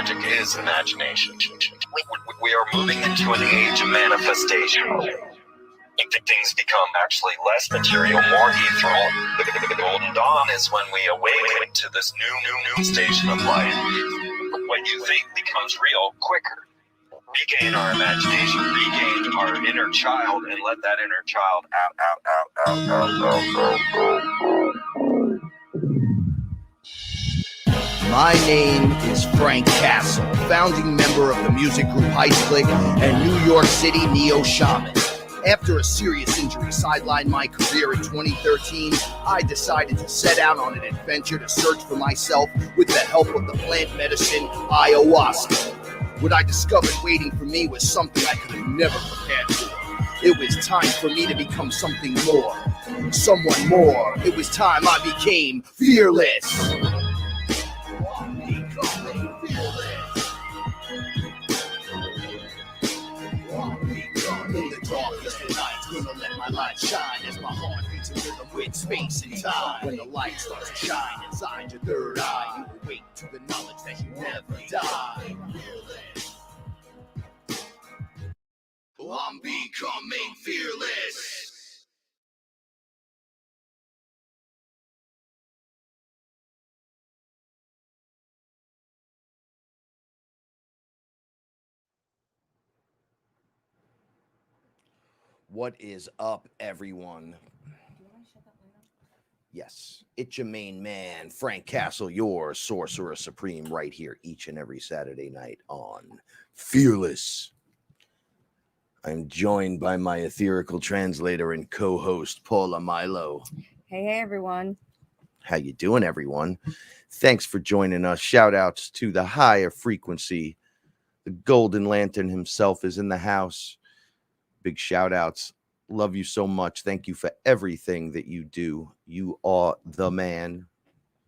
magic is imagination. We are moving into an age of manifestation. Things become actually less material, more ethereal. The golden dawn is when we awaken to this new station of life. What you think becomes real quicker. Regain our imagination, regain our inner child, and let that inner child out. My name is Frank Castle, founding member of the music group Heist Click and New York City Neo Shaman. After a serious injury sidelined my career in 2013, I decided to set out on an adventure to search for myself with the help of the plant medicine Ayahuasca. What I discovered waiting for me was something I could have never prepared for. It was time for me to become something more, someone more. It was time I became fearless. In the darkest of nights, gonna let my light shine as my heart beats a rhythm with space and time. When the light starts to shine inside your third eye, you awake to the knowledge that you never die. I'm becoming fearless. What is up, everyone? Yes, it's your main man, Frank Castle, your sorcerer supreme, right here each and every Saturday night on Fearless. I'm joined by my etherical translator and co-host, Paula Milo. Hey, everyone. How you doing, everyone? Thanks for joining us. Shout outs to the higher frequency. The Golden Lantern himself is in the house. Big shout outs. Love you so much. Thank you for everything that you do. You are the man.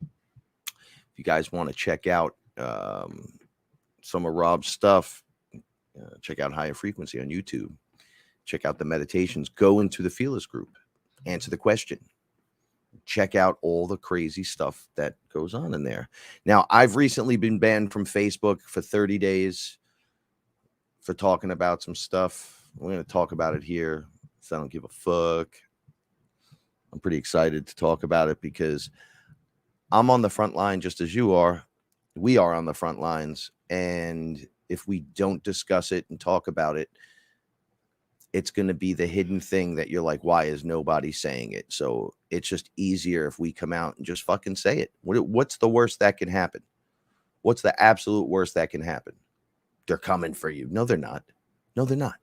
If you guys want to check out some of Rob's stuff, check out Higher Frequency on YouTube. Check out the meditations. Go into the Fearless group. Answer the question. Check out all the crazy stuff that goes on in there. Now, I've recently been banned from Facebook for 30 days for talking about some stuff. We're going to talk about it here. So I don't give a fuck. I'm pretty excited to talk about it because I'm on the front line just as you are. We are on the front lines. And if we don't discuss it and talk about it, it's going to be the hidden thing that you're like, why is nobody saying it? So it's just easier if we come out and just fucking say it. What's the worst that can happen? What's the absolute worst that can happen? They're coming for you. No, they're not. No, they're not.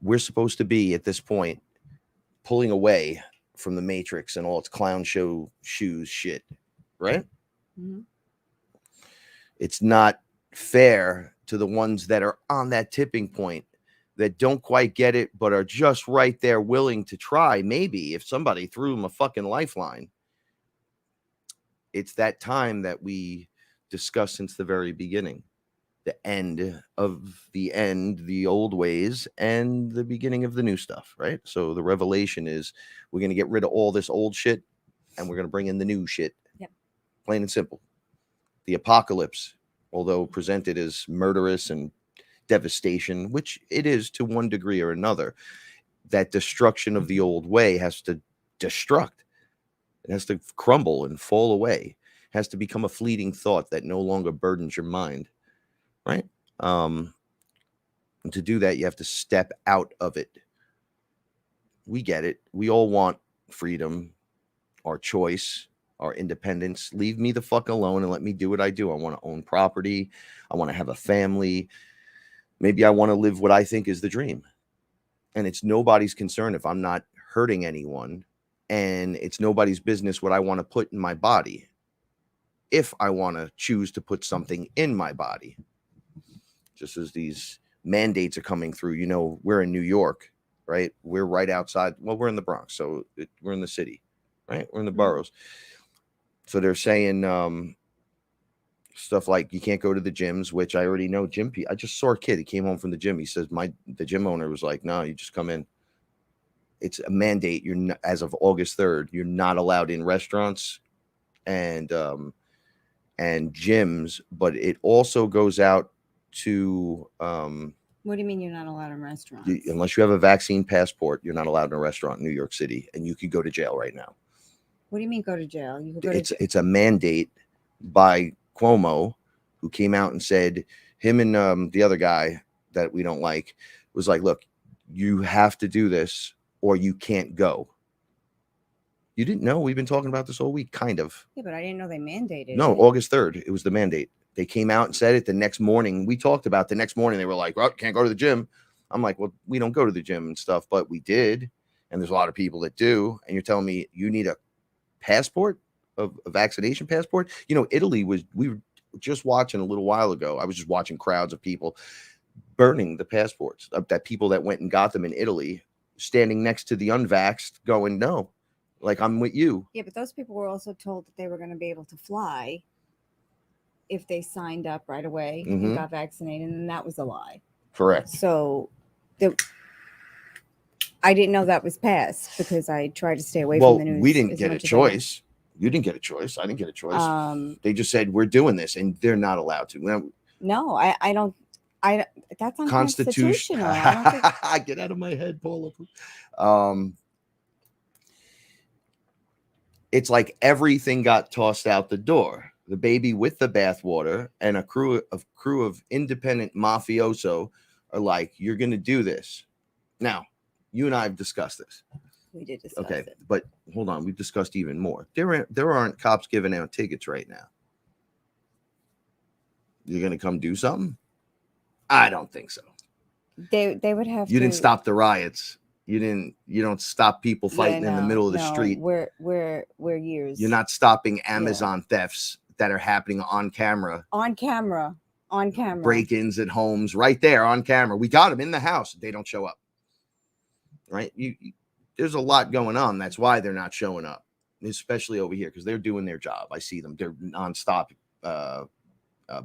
We're supposed to be at this point pulling away from the Matrix and all its clown show shoes shit, right? Mm-hmm. It's not fair to the ones that are on that tipping point that don't quite get it, but are just right there willing to try. Maybe if somebody threw them a fucking lifeline. It's that time that we discussed since the very beginning. The end of the old ways and the beginning of the new stuff, right? So the revelation is we're going to get rid of all this old shit and we're going to bring in the new shit. Yep. Plain and simple. The apocalypse, although presented as murderous and devastation, which it is to one degree or another, that destruction of the old way has to destruct. It has to crumble and fall away. It has to become a fleeting thought that no longer burdens your mind. Right. And to do that, you have to step out of it. We get it. We all want freedom, our choice, our independence. Leave me the fuck alone and let me do what I do. I want to own property. I want to have a family. Maybe I want to live what I think is the dream. And it's nobody's concern if I'm not hurting anyone. And it's nobody's business what I want to put in my body. If I want to choose to put something in my body. Just as these mandates are coming through, you know, we're in New York, right? We're right outside. Well, we're in the Bronx, so we're in the city, right? We're in the boroughs. So they're saying stuff like you can't go to the gyms, which I already know. I just saw a kid. He came home from the gym. He says the gym owner was like, no, you just come in. It's a mandate. You're not, as of August 3rd, you're not allowed in restaurants and and gyms, but it also goes out to What do you mean you're not allowed in restaurants? unless you have a vaccine passport, you're not allowed in a restaurant in New York City, and you could go to jail right now. What do you mean go to jail? You could go to jail. It's a mandate by Cuomo, who came out and said, him and the other guy that we don't like was like, look, you have to do this or you can't go. You didn't know? We've been talking about this all week, kind of. Yeah, but I didn't know they mandated No, it. August 3rd, it was the mandate. They came out and said it the next morning. We talked about the next morning. They were like, well, can't go to the gym. I'm like, well, we don't go to the gym and stuff, but we did. And there's a lot of people that do. And you're telling me you need a passport, a vaccination passport? You know, Italy we were just watching a little while ago. I was just watching crowds of people burning the passports of that people that went and got them in Italy, standing next to the unvaxxed going, no, like I'm with you. Yeah, but those people were also told that they were going to be able to fly if they signed up right away and got vaccinated, and that was a lie. Correct. So I didn't know that was passed because I tried to stay away from the news. We didn't get a choice. You didn't get a choice. I didn't get a choice. They just said we're doing this, and they're not allowed to. No, I don't. That's unconstitutional. I don't think... Get out of my head, Paula. It's like everything got tossed out the door. The baby with the bathwater, and a crew of independent mafioso are like, you're going to do this. Now, you and I have discussed this. We did discuss it. But hold on, we've discussed even more. There aren't cops giving out tickets right now. You're going to come do something? I don't think so. They would have. You didn't stop the riots. You don't stop people fighting in the middle of the street. We're years. You're not stopping Amazon thefts that are happening on camera. On camera. Break-ins at homes right there on camera. We got them in the house. They don't show up. Right? There's a lot going on. That's why they're not showing up, especially over here, because they're doing their job. I see them. They're nonstop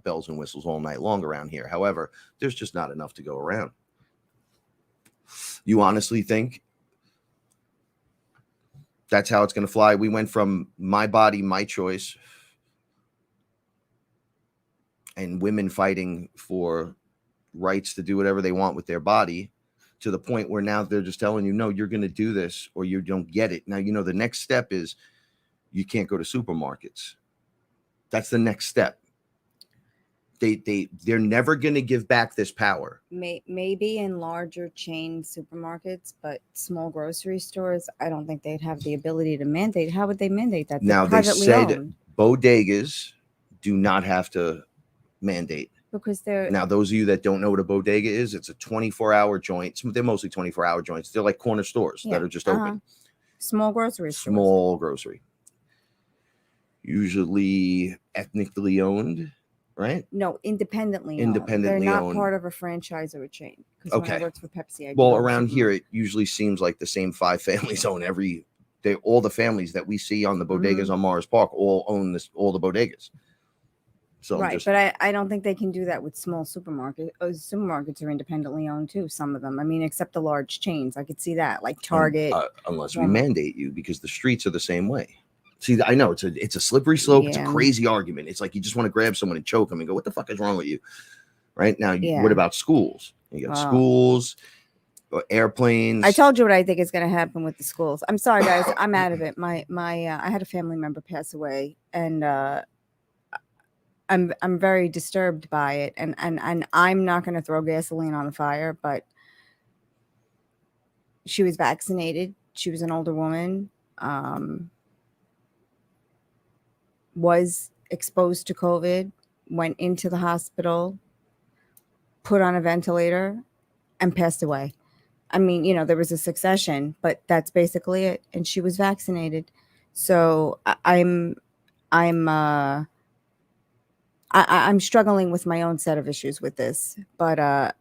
bells and whistles all night long around here. However, there's just not enough to go around. You honestly think that's how it's going to fly? We went from my body, my choice, and women fighting for rights to do whatever they want with their body, to the point where now they're just telling you, no, you're going to do this or you don't get it. Now, the next step is you can't go to supermarkets. That's the next step. They're never going to give back this power. Maybe in larger chain supermarkets, but small grocery stores, I don't think they'd have the ability to mandate. How would they mandate that? Now, they said bodegas do not have to mandate. Because they're... Now, those of you that don't know what a bodega is, it's a 24-hour joint. They're mostly 24-hour joints. They're like corner stores that are just open. Small grocery stores. Small grocery. Usually ethnically owned. Right? No, independently owned. They're not part of a franchise or a chain. Because when I worked for Pepsi, around here, it usually seems like the same 5 families own all the families that we see on the bodegas on Morris Park all own all the bodegas. So right, but I don't think they can do that with small supermarkets. Supermarkets are independently owned too, some of them. I mean, except the large chains. I could see that, like Target. Unless we mandate you, because the streets are the same way. See, I know it's a slippery slope. Yeah. It's a crazy argument. It's like you just want to grab someone and choke them and go, what the fuck is wrong with you? Right now, what about schools? You got schools, airplanes. I told you what I think is going to happen with the schools. I'm sorry, guys. I'm out of it. I had a family member pass away, and I'm very disturbed by it, and I'm not going to throw gasoline on the fire, but she was vaccinated. She was an older woman. Was exposed to COVID, went into the hospital, put on a ventilator, and passed away. I mean, there was a succession, but that's basically it. And she was vaccinated. So I'm struggling with my own set of issues with this, but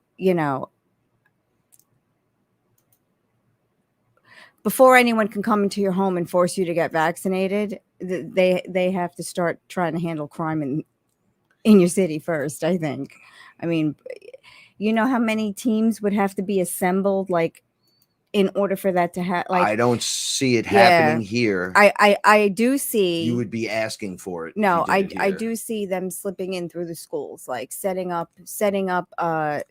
before anyone can come into your home and force you to get vaccinated, they have to start trying to handle crime in your city first, I think. I mean, you know how many teams would have to be assembled, like in order for that to happen. Like, I don't see it happening here. I do see. You would be asking for it. No, if you did it I here. do see them slipping in through the schools, like setting up the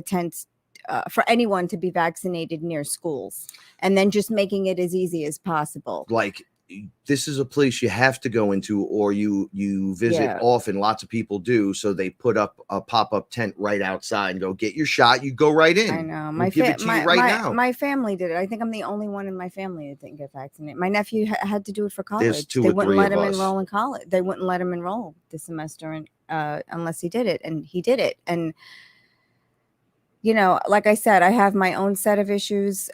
tents for anyone to be vaccinated near schools, and then just making it as easy as possible. Like, this is a place you have to go into, or you visit Yeah. often. Lots of people do, so they put up a pop-up tent right outside and go, get your shot. You go right in. I know. We'll give it to you right now. My family did it. I think I'm the only one in my family that didn't get vaccinated. My nephew had to do it for college. There's two they or wouldn't three let of him us. enroll in college. They wouldn't let him enroll this semester unless he did it, and he did it. And like I said, I have my own set of issues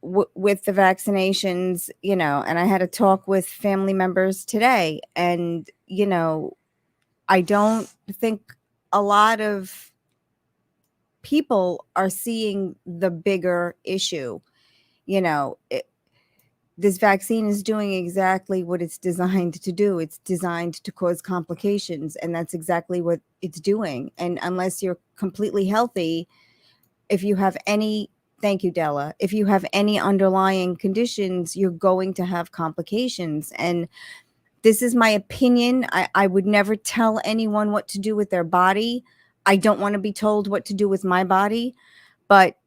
with the vaccinations, and I had a talk with family members today, and I don't think a lot of people are seeing the bigger issue. This vaccine is doing exactly what it's designed to do. It's designed to cause complications, and that's exactly what it's doing. And unless you're completely healthy, if you have any, thank you, Della, if you have any underlying conditions, you're going to have complications. And this is my opinion. I would never tell anyone what to do with their body. I don't want to be told what to do with my body. But,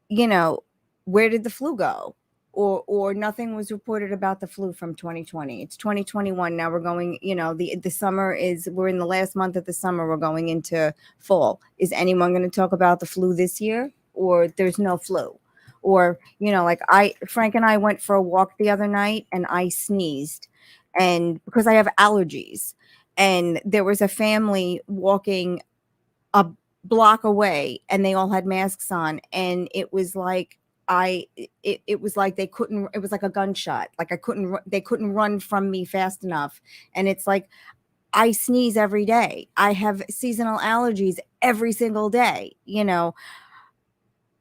where did the flu go? Or nothing was reported about the flu from 2020. It's 2021. Now we're going, the summer we're in the last month of the summer. We're going into fall. Is anyone going to talk about the flu this year? Or there's no flu? Or, like Frank and I went for a walk the other night and I sneezed, and because I have allergies, and there was a family walking a block away and they all had masks on, and it was like, it was like they couldn't, it was like a gunshot. Like they couldn't run from me fast enough. And it's like, I sneeze every day. I have seasonal allergies every single day.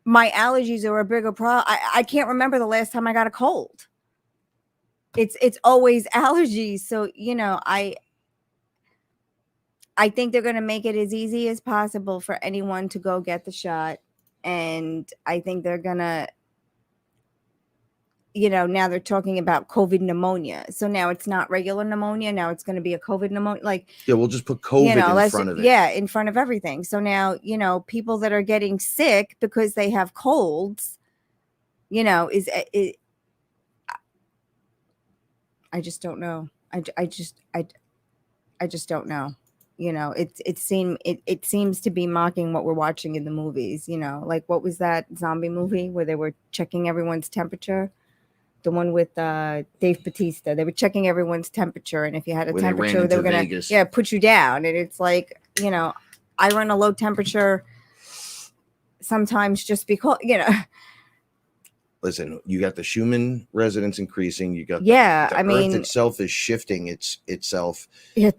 My allergies are a bigger problem. I can't remember the last time I got a cold. It's always allergies. So, I think they're going to make it as easy as possible for anyone to go get the shot. And I think they're going to, now they're talking about COVID pneumonia. So now it's not regular pneumonia. Now it's going to be a COVID pneumonia. Like, yeah, we'll just put COVID in front of it. Yeah, in front of everything. So now, people that are getting sick because they have colds, I just don't know. I just don't know. It seems to be mocking what we're watching in the movies. Like, what was that zombie movie where they were checking everyone's temperature? The one with Dave Bautista. They were checking everyone's temperature, and if you had a temperature, they were gonna put you down. And it's like, I run a low temperature sometimes just because, Listen, you got the Schumann resonance increasing. You got the Earth itself is shifting itself. Yeah.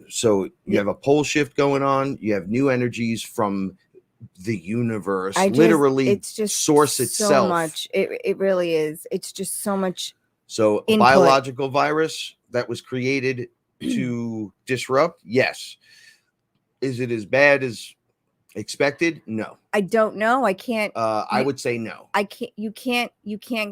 So you have a pole shift going on. You have new energies from the universe. It's just source itself. So much. It really is. It's just so much. So a biological virus that was created to disrupt. Yes. Is it as bad as expected? No. I don't know. I can't. I would say no. I can't. You can't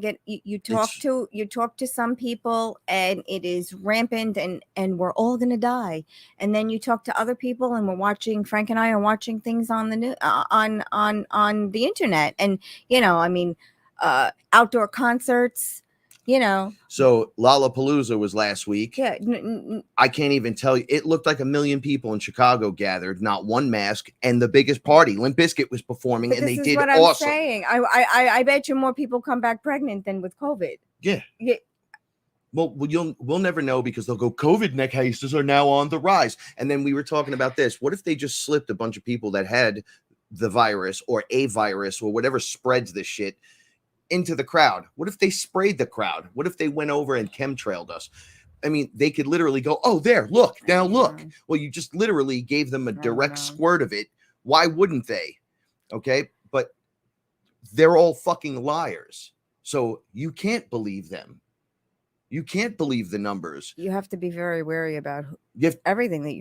get. You talk to some people, and it is rampant, and we're all gonna die. And then you talk to other people, and Frank and I are watching things on the new on the internet, and outdoor concerts. So Lollapalooza was last week. Yeah. I can't even tell you. It looked like 1 million people in Chicago gathered, not one mask, and the biggest party. Limp Bizkit was performing, and they did awesome. I'm saying. I bet you more people come back pregnant than with COVID. Yeah. Well, we'll never know, because they'll go, COVID neck cases are now on the rise. And then we were talking about this. What if they just slipped a bunch of people that had the virus or a virus or whatever spreads this shit into the crowd? What if they sprayed the crowd? What if they went over and chemtrailed us? I mean, they could literally go, oh, there, look, now look. Well, you just literally gave them a direct squirt of it. Why wouldn't they? Okay. But they're all fucking liars. So you can't believe them. You can't believe the numbers. You have to be very wary about everything that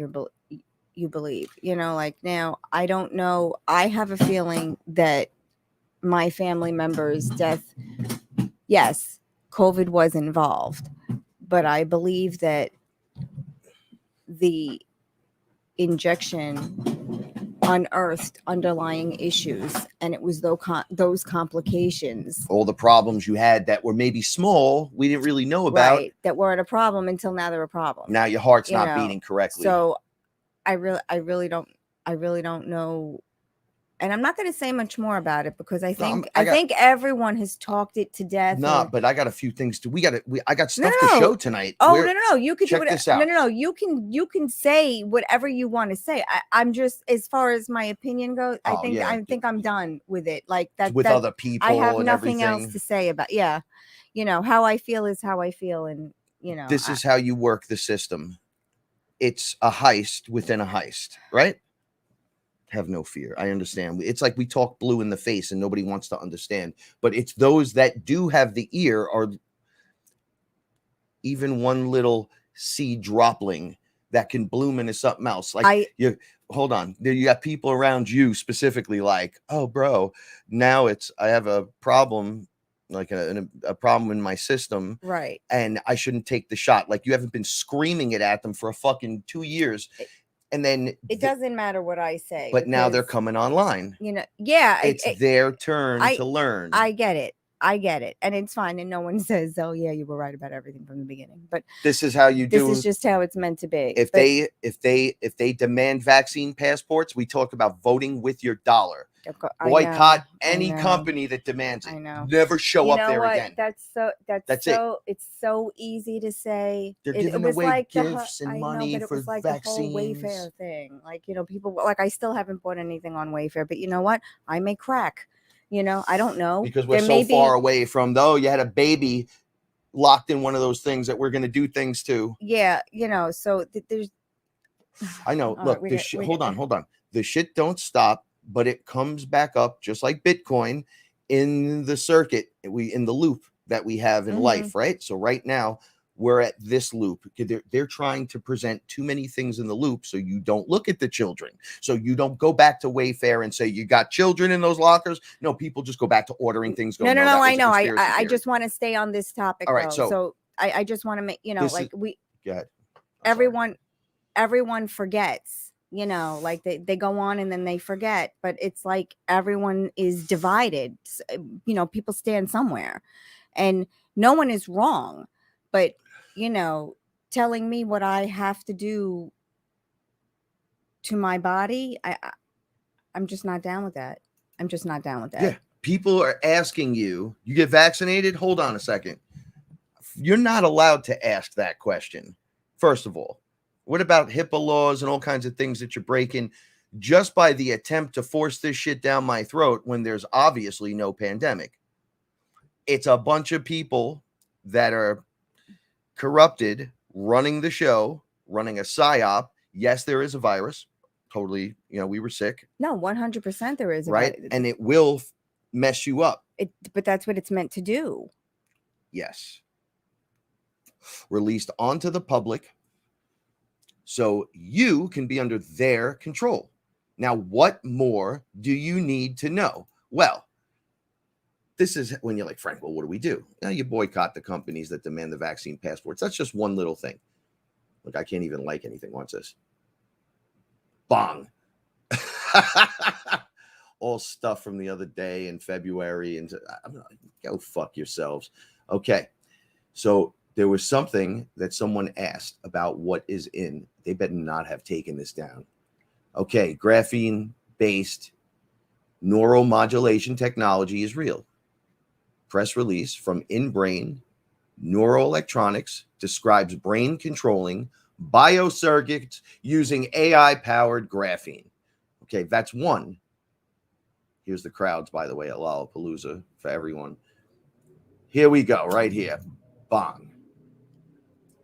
you believe. Like, now, I don't know. I have a feeling that my family member's death, yes, COVID was involved, but I believe that the injection unearthed underlying issues, and it was those complications, All the problems you had that were maybe small, we didn't really know about. right, that weren't a problem until now they're a problem. Now your heart's You not know, beating correctly. So I really don't know. And I'm not going to say much more about it because I think everyone has talked it to death. No, but I got a few things to. I got stuff No. to show tonight. Oh, no. You could check do this out. No. You can say whatever you want to say. I'm just, as far as my opinion goes, I think I'm done with it. Like that with other people. I have and nothing everything. else to say about. Yeah, how I feel is how I feel, and this is how you work the system. It's a heist within a heist, right? Have no fear. I understand. It's like we talk blue in the face and nobody wants to understand, but it's those that do have the ear, or even one little seed dropling that can bloom into something else. Like hold on. You got people around you specifically like, oh bro, now I have a problem, like a problem in my system. Right. And I shouldn't take the shot. Like you haven't been screaming it at them for a fucking 2 years. And then it doesn't matter what I say. But now they're coming online. Yeah. It's their turn to learn. I get it. And it's fine. And no one says, oh yeah, you were right about everything from the beginning. But this is how you do. This is just how it's meant to be. If they demand vaccine passports, we talk about voting with your dollar. Boycott any company that demands it. I know. Never show up there again. That's so it's so easy to say. They're giving away like gifts and money for like vaccines. The whole Wayfair thing. Like, people, like, I still haven't bought anything on Wayfair, but you know what? I may crack. I don't know. Because we're so far away from, you had a baby locked in one of those things that we're going to do things to. Yeah, so there's. I know. Look, hold on. The shit don't stop, but it comes back up just like Bitcoin in the circuit, in the loop that we have in life, right? So right now we're at this loop. They're trying to present too many things in the loop, so you don't look at the children. So you don't go back to Wayfair and say you got children in those lockers. No, people just go back to ordering things. No. I know. I just want to stay on this topic. All right, so I just want to make Go ahead. Everyone forgets. Like they go on and then they forget, but it's like everyone is divided. People stand somewhere, and no one is wrong, but telling me what I have to do to my body, I'm just not down with that. Yeah. People are asking you get vaccinated? Hold on a second. You're not allowed to ask that question. First of all, what about HIPAA laws and all kinds of things that you're breaking just by the attempt to force this shit down my throat when there's obviously no pandemic? It's a bunch of people that are corrupted, running the show, running a psyop. Yes, there is a virus. Totally, we were sick. No, 100% there is. Right, and it will mess you up. But that's what it's meant to do. Yes. Released onto the public, so you can be under their control. Now, what more do you need to know? Well, this is when you're like, Frank, well, what do we do? You boycott the companies that demand the vaccine passports. That's just one little thing. Look, I can't even like anything. Watch this. Bong. All stuff from the other day in February. And I'm like, go fuck yourselves. Okay. So there was something that someone asked about what is in. They better not have taken this down. Okay. Graphene-based neuromodulation technology is real. Press release from InBrain Neuroelectronics describes brain controlling biocircuits using AI-powered graphene. Okay, that's one. Here's the crowds, by the way, at Lollapalooza for everyone. Here we go, right here. Bong.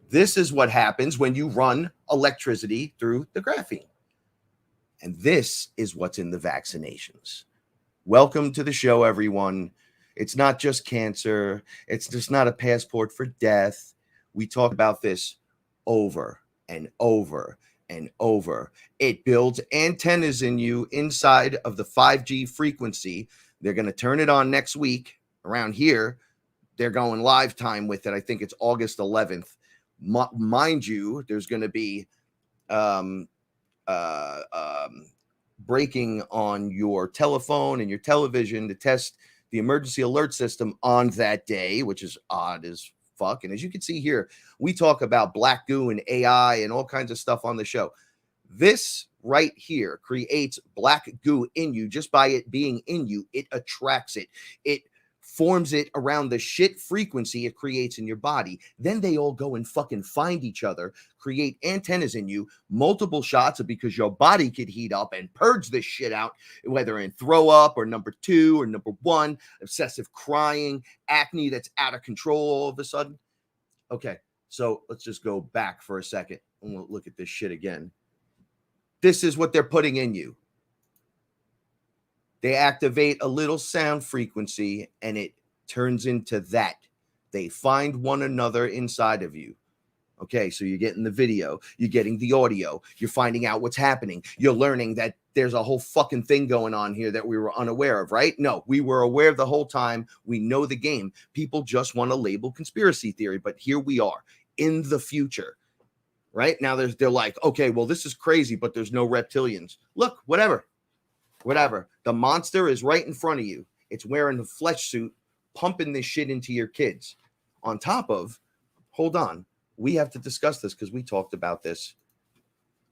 This is what happens when you run electricity through the graphene. And this is what's in the vaccinations. Welcome to the show, everyone. It's not just cancer. It's just not a passport for death. We talk about this over and over and over. It builds antennas in you inside of the 5G frequency They're going to turn it on next week around here. They're going live time with it. I think it's August 11th. Mind you, there's going to be breaking on your telephone and your television to test the emergency alert system on that day, which is odd as fuck. And as you can see here, we talk about black goo and AI and all kinds of stuff on the show. This right here creates black goo in you just by it being in you. It attracts it. It forms it around the shit frequency it creates in your body. Then they all go and fucking find each other, create antennas in you, multiple shots of, because your body could heat up and purge this shit out, whether in throw up or number 2 or number 1, obsessive crying, acne that's out of control all of a sudden. Okay, so let's just go back for a second and we'll look at this shit again. This is what they're putting in you. They activate a little sound frequency and it turns into that. They find one another inside of you. Okay, so you're getting the video, you're getting the audio, you're finding out what's happening. You're learning that there's a whole fucking thing going on here that we were unaware of, right? No, we were aware the whole time. We know the game. People just want to label conspiracy theory, but here we are in the future, right? Now they're like, okay, well, this is crazy, but there's no reptilians. Look, whatever. The monster is right in front of you. It's wearing the flesh suit, pumping this shit into your kids. On top of, hold on, we have to discuss this because we talked about this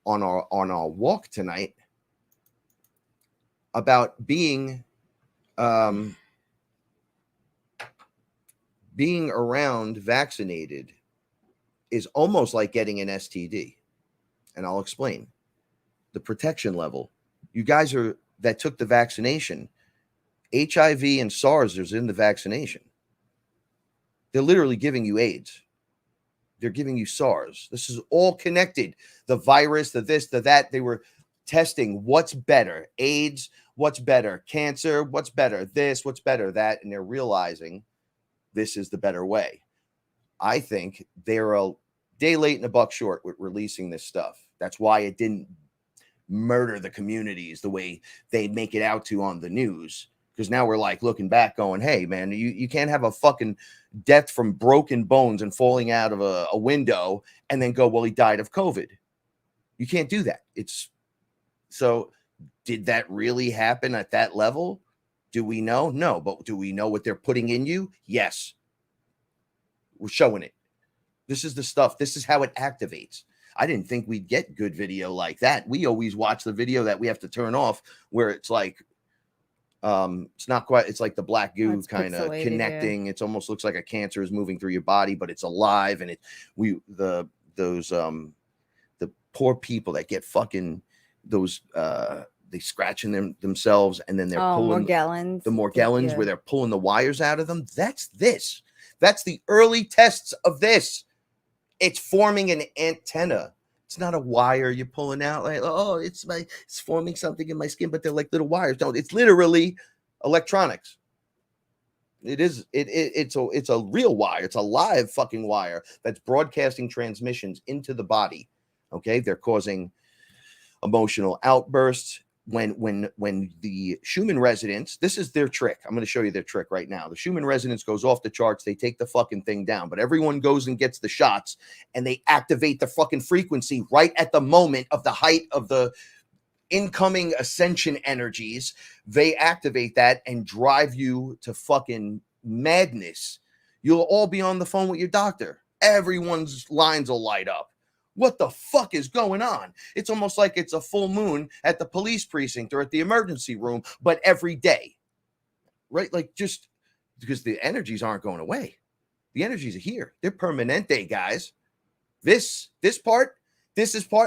on our walk tonight about being around vaccinated is almost like getting an STD. And I'll explain. The protection level. You guys that took the vaccination, HIV and SARS is in the vaccination. They're literally giving you AIDS. They're giving you SARS. This is all connected. The virus, the this, the that. They were testing what's better. AIDS, what's better. Cancer, what's better. This, what's better. That. And they're realizing this is the better way. I think they're a day late and a buck short with releasing this stuff. That's why it didn't murder the communities the way they make it out to on the news, because now we're like looking back going, hey man, you can't have a fucking death from broken bones and falling out of a window and then go, well, he died of COVID. You can't do that. So did that really happen at that level? Do we know? No. But do we know what they're putting in you? Yes. We're showing it. This is the stuff. This is how it activates. I didn't think we'd get good video like that. We always watch the video that we have to turn off where it's like, it's not quite, it's like the black goo kind of connecting. Yeah. It almost looks like a cancer is moving through your body, but it's alive. And the poor people that get fucking those, they scratching themselves and then they're pulling the Morgellons where they're pulling the wires out of them. That's the early tests of this. It's forming an antenna. It's not a wire you're pulling out like, oh, it's forming something in my skin, but they're like little wires. No, it's literally electronics. It's a real wire. It's a live fucking wire that's broadcasting transmissions into the body. Okay, they're causing emotional outbursts. When the Schumann resonance, this is their trick. I'm going to show you their trick right now. The Schumann resonance goes off the charts. They take the fucking thing down, but everyone goes and gets the shots and they activate the fucking frequency right at the moment of the height of the incoming ascension energies. They activate that and drive you to fucking madness. You'll all be on the phone with your doctor. Everyone's lines will light up. What the fuck is going on? It's almost like it's a full moon at the police precinct or at the emergency room, but every day, right? Like just because the energies aren't going away. The energies are here. They're permanente, guys. This is part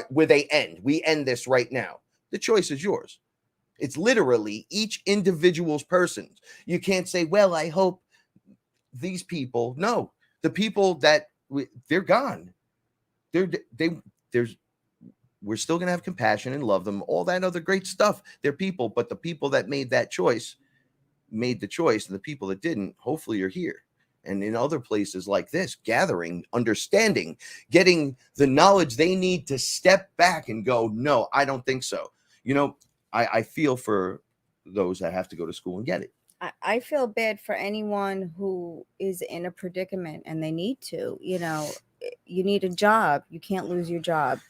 where they end. We end this right now. The choice is yours. It's literally each individual's person's. You can't say, well, I hope these people. No, the people that they're gone. We're still going to have compassion and love them, all that other great stuff. They're people, but the people that made the choice, and the people that didn't, hopefully are here. And in other places like this, gathering, understanding, getting the knowledge they need to step back and go, no, I don't think so. You know, I feel for those that have to go to school and get it. I feel bad for anyone who is in a predicament and they need to, you need a job. You can't lose your job.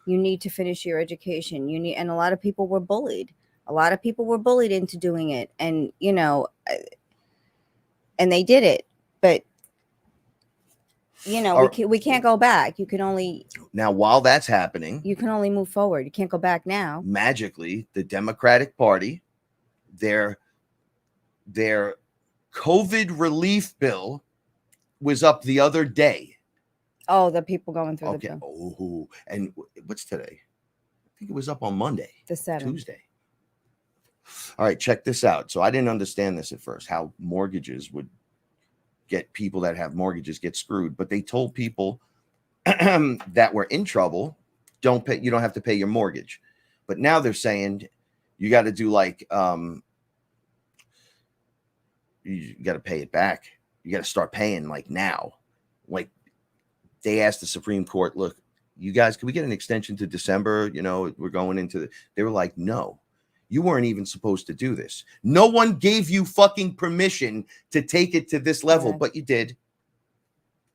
You need to finish your education. And a lot of people were bullied. A lot of people were bullied into doing it. And, and they did it. But, we can't go back. Now, while that's happening, you can only move forward. You can't go back now. Magically, the Democratic Party, their COVID relief bill was up the other day. Oh, the people going through the bill. Oh, and what's today? I think it was up on Monday. The 7th. Tuesday. All right, check this out. So I didn't understand this at first, how mortgages would get people that have mortgages get screwed. But they told people that were in trouble, you don't have to pay your mortgage. But now they're saying you got to do like you got to pay it back. You got to start paying like now. Like they asked the Supreme Court, look, you guys, can we get an extension to December? We're going into they were like, no, you weren't even supposed to do this. No one gave you fucking permission to take it to this level, but you did.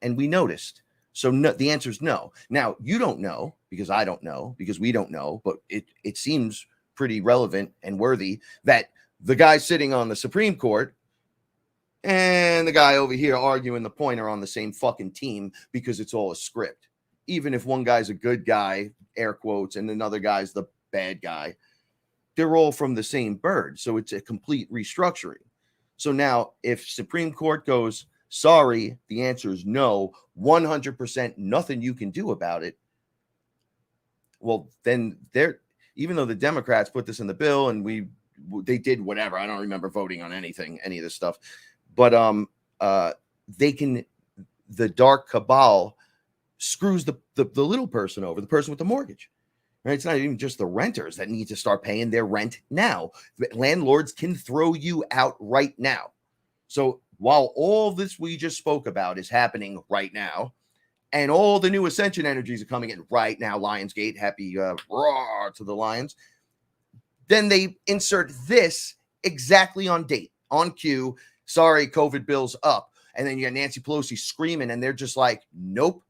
And we noticed. So no, the answer is no. Now, you don't know because I don't know because we don't know, but it seems pretty relevant and worthy that the guy sitting on the Supreme Court and the guy over here arguing the point are on the same fucking team because it's all a script. Even if one guy's a good guy, air quotes, and another guy's the bad guy, they're all from the same bird. So it's a complete restructuring. So now if Supreme Court goes, sorry, the answer is no, 100%, nothing you can do about it. Well, then even though the Democrats put this in the bill and they did whatever, I don't remember voting on any of this stuff. But the dark cabal screws the little person over, the person with the mortgage. Right? It's not even just the renters that need to start paying their rent now. Landlords can throw you out right now. So while all this we just spoke about is happening right now, and all the new ascension energies are coming in right now, Lionsgate, happy roar to the Lions, then they insert this exactly on date, on cue. Sorry, COVID bill's up. And then you got Nancy Pelosi screaming, and they're just like, nope.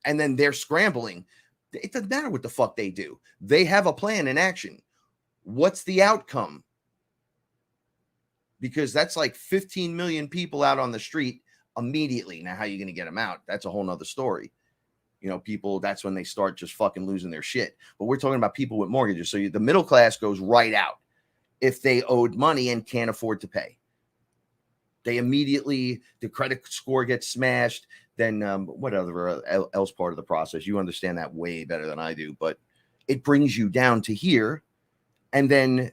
And then they're scrambling. It doesn't matter what the fuck they do. They have a plan in action. What's the outcome? Because that's like 15 million people out on the street immediately. Now, how are you going to get them out? That's a whole nother story. People, that's when they start just fucking losing their shit. But we're talking about people with mortgages. So the middle class goes right out if they owed money and can't afford to pay. They immediately, the credit score gets smashed. Then what other else part of the process? You understand that way better than I do. But it brings you down to here. And then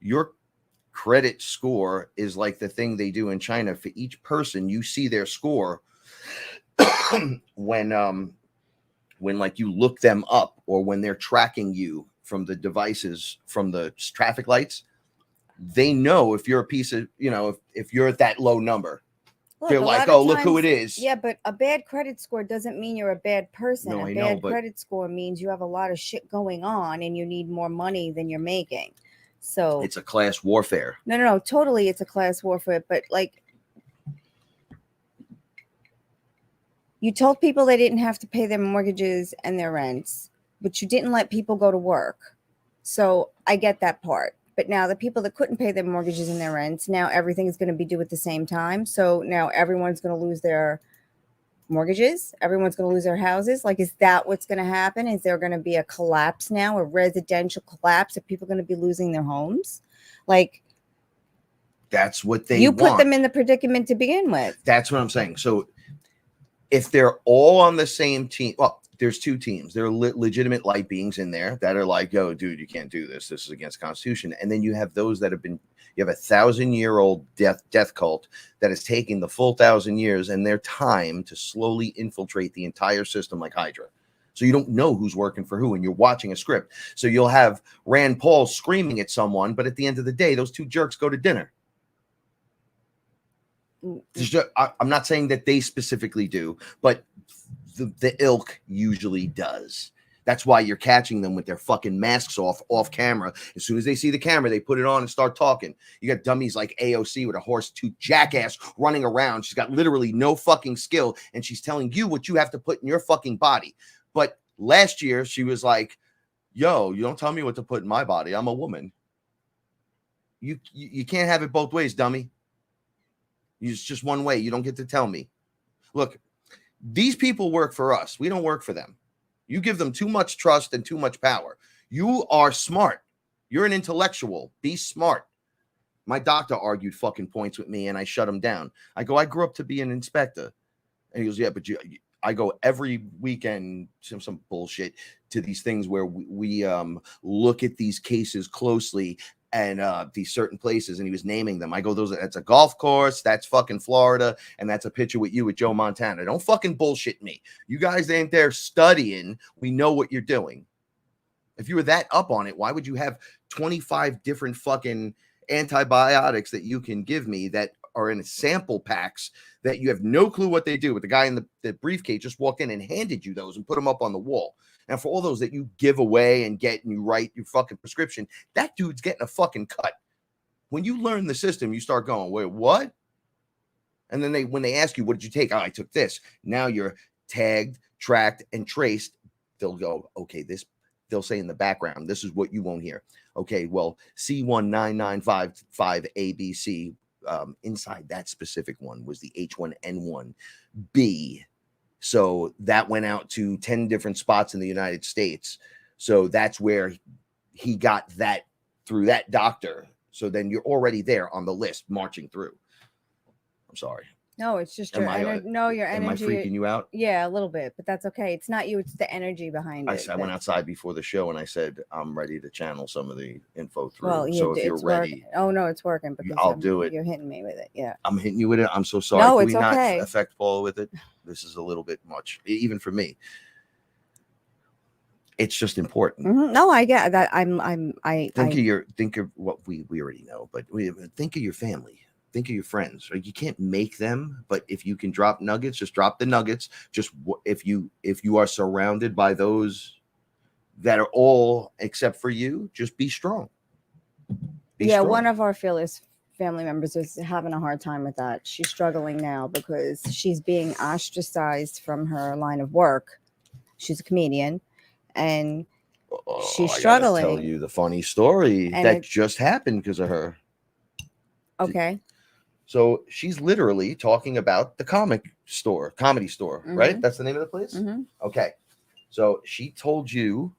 your credit score is like the thing they do in China. For each person, you see their score when like you look them up, or when they're tracking you from the devices, from the traffic lights. They know if you're a piece of, if you're at that low number. Look, they're like, oh, look who it is. Yeah, but a bad credit score doesn't mean you're a bad person. No, a bad credit score means you have a lot of shit going on and you need more money than you're making. So it's a class warfare. No, totally. It's a class warfare. But like, you told people they didn't have to pay their mortgages and their rents, but you didn't let people go to work. So I get that part. But now the people that couldn't pay their mortgages and their rents, now everything is going to be due at the same time. So now everyone's going to lose their mortgages. Everyone's going to lose their houses. Like, is that what's going to happen? Is there going to be a collapse now, a residential collapse? Are people going to be losing their homes? Like, that's what they want. Put them in the predicament to begin with. That's what I'm saying. So if they're all on the same team, well, there's two teams. There are legitimate light beings in there that are like, yo, dude, you can't do this. This is against the Constitution. And then you have those that you have 1,000-year-old death cult that is taking the full 1,000 years and their time to slowly infiltrate the entire system like Hydra. So you don't know who's working for who, and you're watching a script. So you'll have Rand Paul screaming at someone, but at the end of the day, those two jerks go to dinner. I'm not saying that they specifically do, but the ilk usually does. That's why you're catching them with their fucking masks off camera. As soon as they see the camera, they put it on and start talking. You got dummies like AOC with a horse tooth jackass running around. She's got literally no fucking skill, and she's telling you what you have to put in your fucking body. But last year, she was like, yo, you don't tell me what to put in my body. I'm a woman. You can't have it both ways, dummy. It's just one way. You don't get to tell me. Look, these people work for us. We don't work for them. You give them too much trust and too much power. You are smart. You're an intellectual. Be smart. My doctor argued fucking points with me, and I shut him down. I go, I grew up to be an inspector. And he goes, yeah, but I go every weekend, some bullshit, to these things where we look at these cases closely and these certain places, and he was naming them. I go, that's a golf course, that's fucking Florida, and that's a picture with you with Joe Montana. Don't fucking bullshit me. You guys ain't there studying. We know what you're doing. If you were that up on it, why would you have 25 different fucking antibiotics that you can give me that are in sample packs that you have no clue what they do? But the guy in the briefcase just walked in and handed you those and put them up on the wall. And for all those that you give away and get and you write your fucking prescription, that dude's getting a fucking cut. When you learn the system, you start going, wait, what? And then when they ask you, what did you take? Oh, I took this. Now you're tagged, tracked, and traced. They'll go, okay, they'll say in the background, this is what you won't hear. Okay, well, C19955ABC, inside that specific one was the H1N1B. So that went out to 10 different spots in the United States. So that's where he got that through that doctor. So then you're already there on the list marching through. I'm sorry. No, it's just your energy. No, your energy. Am I freaking you out? Yeah, a little bit, but that's okay. It's not you. It's the energy behind it. I went outside before the show and I said, I'm ready to channel some of the info through. Well, so if you're ready. Working. Oh, no, it's working. Because I'll do it. You're hitting me with it. Yeah. I'm hitting you with it. I'm so sorry. No, Can it's we okay. not affect Paula with it? This is a little bit much, even for me. It's just important. Mm-hmm. No, I get that. Think of what we already know, but think of your family. Think of your friends. Like, you can't make them, but if you can drop nuggets, just drop the nuggets. Just if you are surrounded by those that are all except for you, just be strong. Be strong. One of our fearless family members is having a hard time with that. She's struggling now because she's being ostracized from her line of work. She's a comedian, and she's struggling. I gotta tell you the funny story that just happened because of her. Okay. So she's literally talking about the comedy store, mm-hmm. right? That's the name of the place? Mm-hmm. Okay. So she told you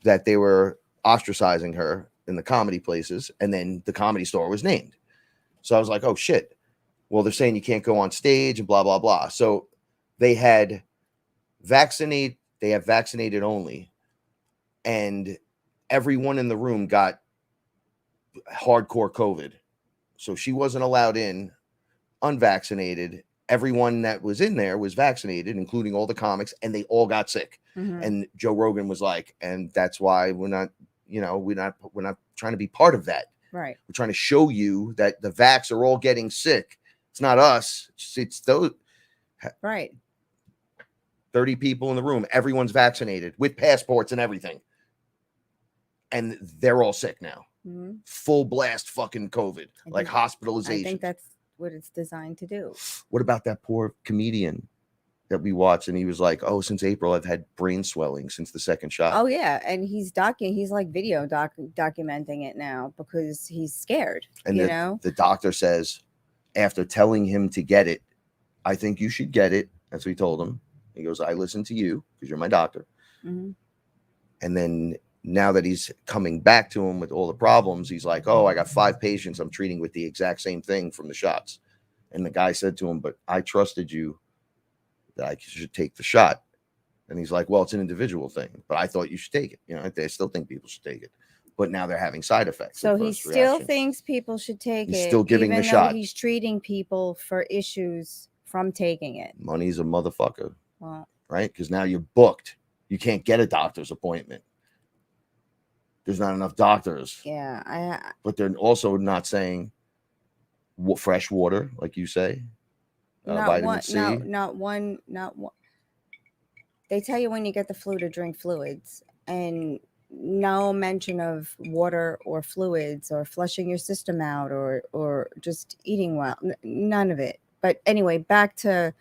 that they were ostracizing her in the comedy places, and then the comedy store was named. So I was like, oh, shit. Well, they're saying you can't go on stage and blah, blah, blah. So they have vaccinated only, and everyone in the room got hardcore COVID. So she wasn't allowed in unvaccinated. Everyone that was in there was vaccinated, including all the comics, and they all got sick. Mm-hmm. And Joe Rogan was like, and that's why we're not trying to be part of that. Right. We're trying to show you that the vax are all getting sick. It's not us. It's those. Right. 30 people in the room. Everyone's vaccinated with passports and everything. And they're all sick now. Mm-hmm. Full blast fucking COVID, like hospitalization. I think that's what it's designed to do. What about that poor comedian that we watched? And he was like, oh, since April, I've had brain swelling since the second shot. Oh, yeah. And he's like video documenting it now because he's scared. And the doctor says, after telling him to get it, I think you should get it. That's what he told him. He goes, I listen to you because you're my doctor. Mm-hmm. And then now that he's coming back to him with all the problems, he's like, oh, I got 5 patients I'm treating with the exact same thing from the shots. And the guy said to him, but I trusted you that I should take the shot. And he's like, well, it's an individual thing, but I thought you should take it. I still think people should take it. But now they're having side effects. So he still thinks people should take it. He's still giving the shot. He's treating people for issues from taking it. Money's a motherfucker. Well, right? Because now you're booked. You can't get a doctor's appointment. There's not enough doctors. Yeah. But they're also not saying fresh water, like you say. Vitamin C. Not one. they tell you when you get the flu to drink fluids, and no mention of water or fluids or flushing your system out or just eating well. None of it. But anyway, back to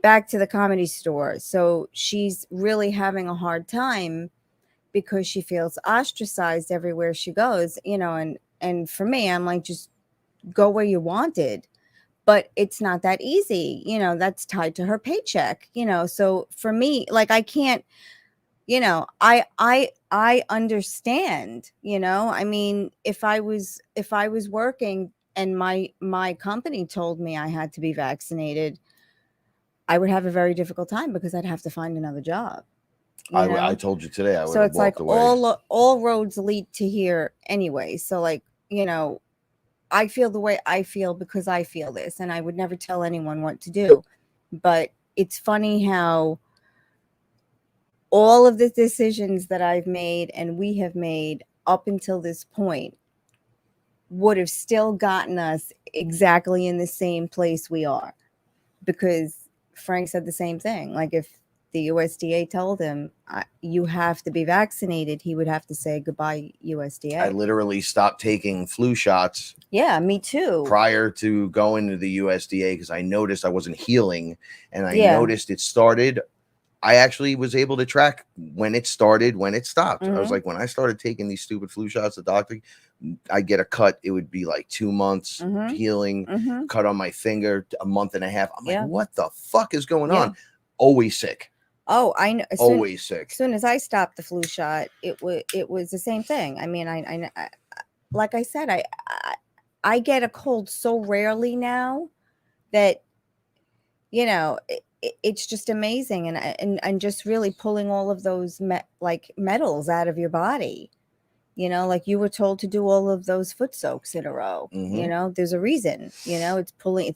the Comedy Store. So she's really having a hard time because she feels ostracized everywhere she goes, and for me, I'm like, just go where you wanted. But it's not that easy, that's tied to her paycheck, so for me, like, I can't, I understand, I mean, if I was working and my company told me I had to be vaccinated, I would have a very difficult time because I'd have to find another job. I told you today I would So have it's like walked away. all roads lead to here anyway. So, like, I feel the way I feel because I feel this, and I would never tell anyone what to do. But it's funny how all of the decisions that I've made and we have made up until this point would have still gotten us exactly in the same place we are. Because Frank said the same thing. Like, if the USDA told him, you have to be vaccinated, he would have to say goodbye, USDA. I literally stopped taking flu shots. Yeah, me too. Prior to going to the USDA, because I noticed I wasn't healing, and I noticed it started. I actually was able to track when it started, when it stopped. I was like, when I started taking these stupid flu shots, the doctor, I get a cut. It would be like 2 months healing, cut on my finger, a month and a half. I'm like, what the fuck is going on? Always sick. Oh, I know. Always sick. As soon as I stopped the flu shot, it was the same thing. I mean, I like I said, I get a cold so rarely now that, it's just amazing, and just really pulling all of those metals out of your body. Like you were told to do all of those foot soaks in a row. There's a reason. It's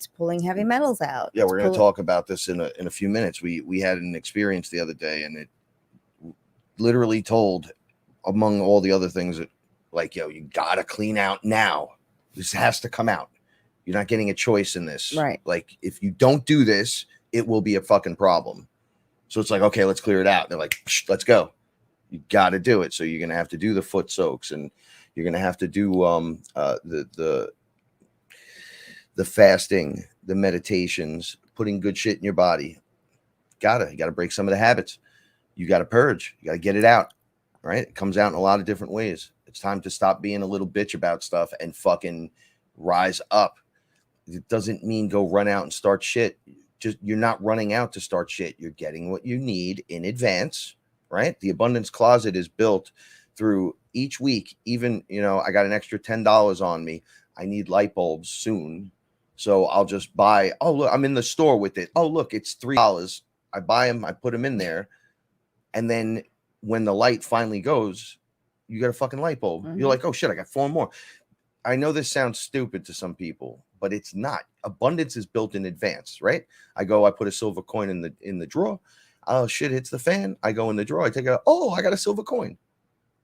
pulling heavy metals out. Yeah, we're going to talk about this in a few minutes. We had an experience the other day, and it literally told, among all the other things, that, like, yo, you gotta clean out now. This has to come out. You're not getting a choice in this. Right. Like, if you don't do this, it will be a fucking problem. So it's like, okay, let's clear it out. They're like, let's go. You got to do it. So you're going to have to do the foot soaks, and you're going to have to do the fasting, the meditations, putting good shit in your body. You got to break some of the habits. You got to purge. You got to get it out. Right? It comes out in a lot of different ways. It's time to stop being a little bitch about stuff and fucking rise up. It doesn't mean go run out and start shit. Just, you're not running out to start shit. You're getting what you need in advance. Right? The abundance closet is built through each week. Even, I got an extra $10 on me. I need light bulbs soon. So I'll just buy, oh, look, I'm in the store with it. Oh, look, it's $3. I buy them. I put them in there. And then when the light finally goes, you got a fucking light bulb. You're like, oh shit, I got 4 more. I know this sounds stupid to some people, but it's not. Abundance is built in advance, right? I put a silver coin in the drawer. Oh shit, hits the fan. I go in the drawer. I take it out. Oh, I got a silver coin.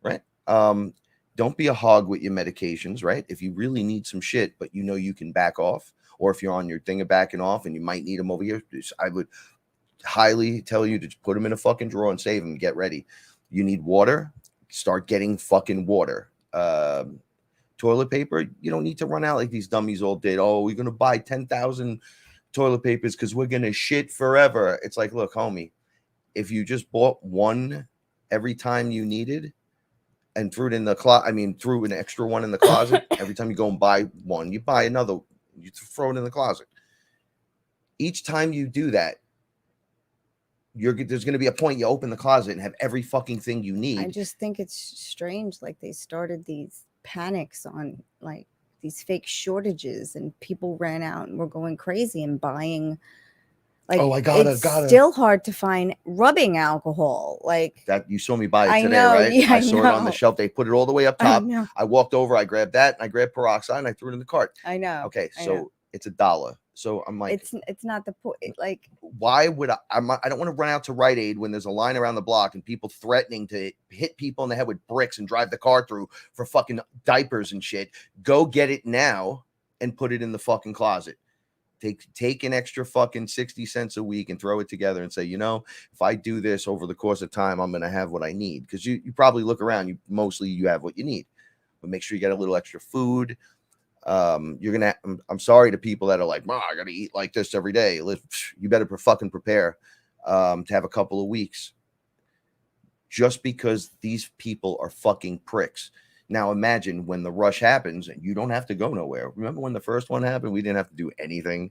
Right? Don't be a hog with your medications, right? If you really need some shit, but you can back off, or if you're on your thing of backing off and you might need them over here, I would highly tell you to put them in a fucking drawer and save them. Get ready. You need water. Start getting fucking water. Toilet paper. You don't need to run out like these dummies all did. Oh, we're gonna buy 10,000 toilet papers because we're gonna shit forever. It's like, look, homie. If you just bought one every time you needed and threw it in the closet, threw an extra one in the closet, every time you go and buy one, you buy another, you throw it in the closet. Each time you do that, there's going to be a point you open the closet and have every fucking thing you need. I just think it's strange. Like, they started these panics on like these fake shortages, and people ran out and were going crazy and buying. Like, oh, it's still hard to find rubbing alcohol. Like that, you saw me buy it I today, know, right? yeah, I saw it on the shelf. They put it all the way up top. I walked over, I grabbed that, and I grabbed peroxide, and I threw it in the cart. I know. Okay, so it's $1. So I'm like, it's not the point. Like, why would I don't want to run out to Rite Aid when there's a line around the block and people threatening to hit people in the head with bricks and drive the car through for fucking diapers and shit. Go get it now and put it in the fucking closet. take an extra fucking 60 cents a week and throw it together and say, you know, if I do this over the course of time, I'm going to have what I need. Because you probably look around, you have what you need, but make sure you get a little extra food. You're gonna, I'm sorry to people that are like, I gotta eat like this every day. You better fucking prepare to have a couple of weeks, just because these people are fucking pricks. Now imagine when the rush happens and you don't have to go nowhere. Remember when the first one happened? We didn't have to do anything.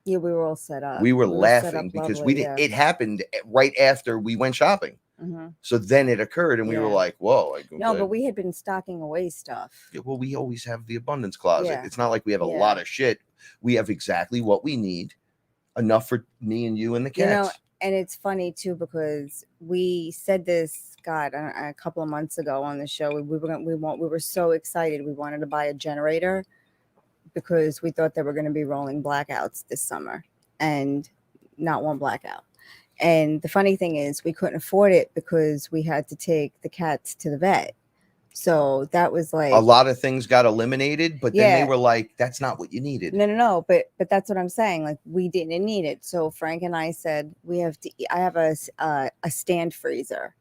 Yeah, we were all set up. We were laughing because we didn't. It happened right after we went shopping. Mm-hmm. So then it occurred, and we were like, "Whoa!" No, but we had been stocking away stuff. Yeah, well, we always have the abundance closet. Yeah. It's not like we have a lot of shit. We have exactly what we need, enough for me and you and the cats. You know, and it's funny too because we said this, God, a couple of months ago on the show. We were so excited. We wanted to buy a generator because we thought they were going to be rolling blackouts this summer, and not one blackout. And the funny thing is we couldn't afford it because we had to take the cats to the vet. So that was like a lot of things got eliminated, but then they were like, that's not what you needed. No. But that's what I'm saying. Like, we didn't need it. So Frank and I said, I have a stand freezer.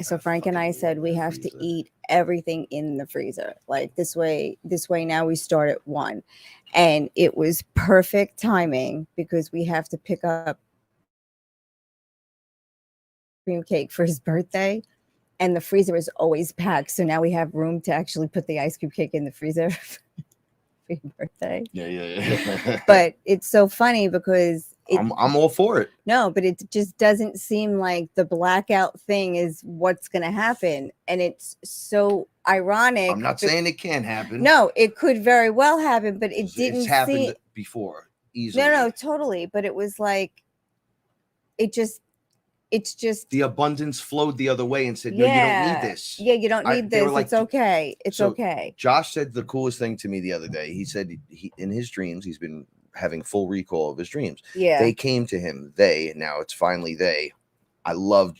So Frank and I said, we have to eat everything in the freezer. Like this way now we start at 1. And it was perfect timing because we have to pick up cream cake for his birthday, and the freezer is always packed, so now we have room to actually put the ice cream cake in the freezer for your birthday. Yeah. But it's so funny because I'm all for it. No, but it just doesn't seem like the blackout thing is what's going to happen, and it's so ironic. I'm not saying it can't happen. No, it could very well happen, but it's happened before easily. No, totally. But it was like it's just the abundance flowed the other way and said, no, you don't need this. Yeah, you don't need this. Like, it's okay. It's okay. Josh said the coolest thing to me the other day. He said in his dreams, he's been having full recall of his dreams. Yeah. They came to him. Now it's finally they. I love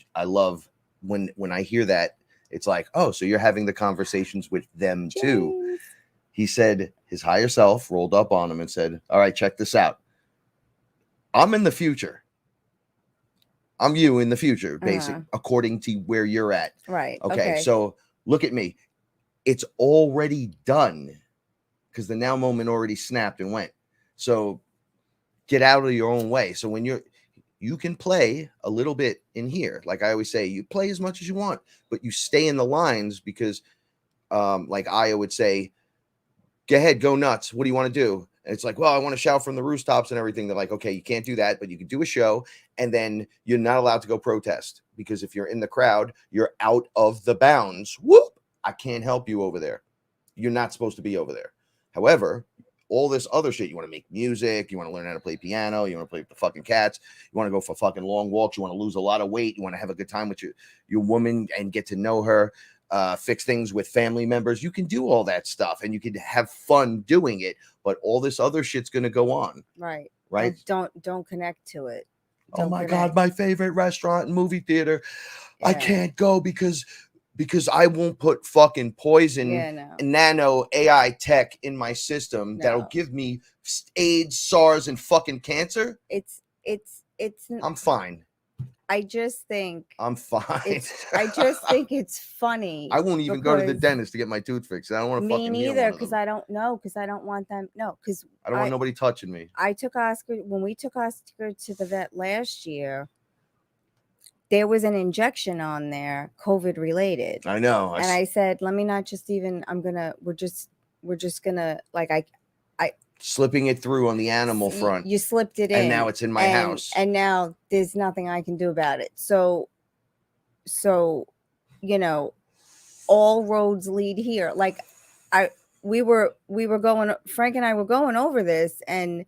when I hear that, it's like, oh, so you're having the conversations with them too. He said his higher self rolled up on him and said, all right, check this out. I'm in the future. I'm you in the future, basically, according to where you're at. Right. Okay. So look at me. It's already done because the now moment already snapped and went. So get out of your own way. So when you can play a little bit in here. Like I always say, you play as much as you want, but you stay in the lines because like Aya would say, go ahead, go nuts. What do you want to do? And it's like, well, I want to shout from the rooftops and everything. They're like, okay, you can't do that, but you can do a show. And then you're not allowed to go protest because if you're in the crowd, you're out of the bounds. Whoop! I can't help you over there. You're not supposed to be over there. However, all this other shit, you want to make music, you want to learn how to play piano, you want to play with the fucking cats, you want to go for fucking long walks, you want to lose a lot of weight, you want to have a good time with your woman and get to know her, fix things with family members. You can do all that stuff and you can have fun doing it, but all this other shit's going to go on. Right. Right. And don't connect to it. Oh my God, my favorite restaurant and movie theater. Yeah. I can't go because I won't put fucking poison nano AI tech in my system that'll give me AIDS, SARS, and fucking cancer. It's I'm fine. I just think I'm fine. I just think it's funny. I won't even go to the dentist to get my tooth fixed. I don't want to fucking me neither because I don't know because I don't want them. No, because I don't want nobody touching me. I took Oscar when we took Oscar to the vet last year. There was an injection on there, COVID related. I know. And I said, let me not just even. We're just gonna like I slipping it through on the animal front. You slipped it in, and now it's in my house. And now there's nothing I can do about it. So you know, all roads lead here. Like we were going. Frank and I were going over this, and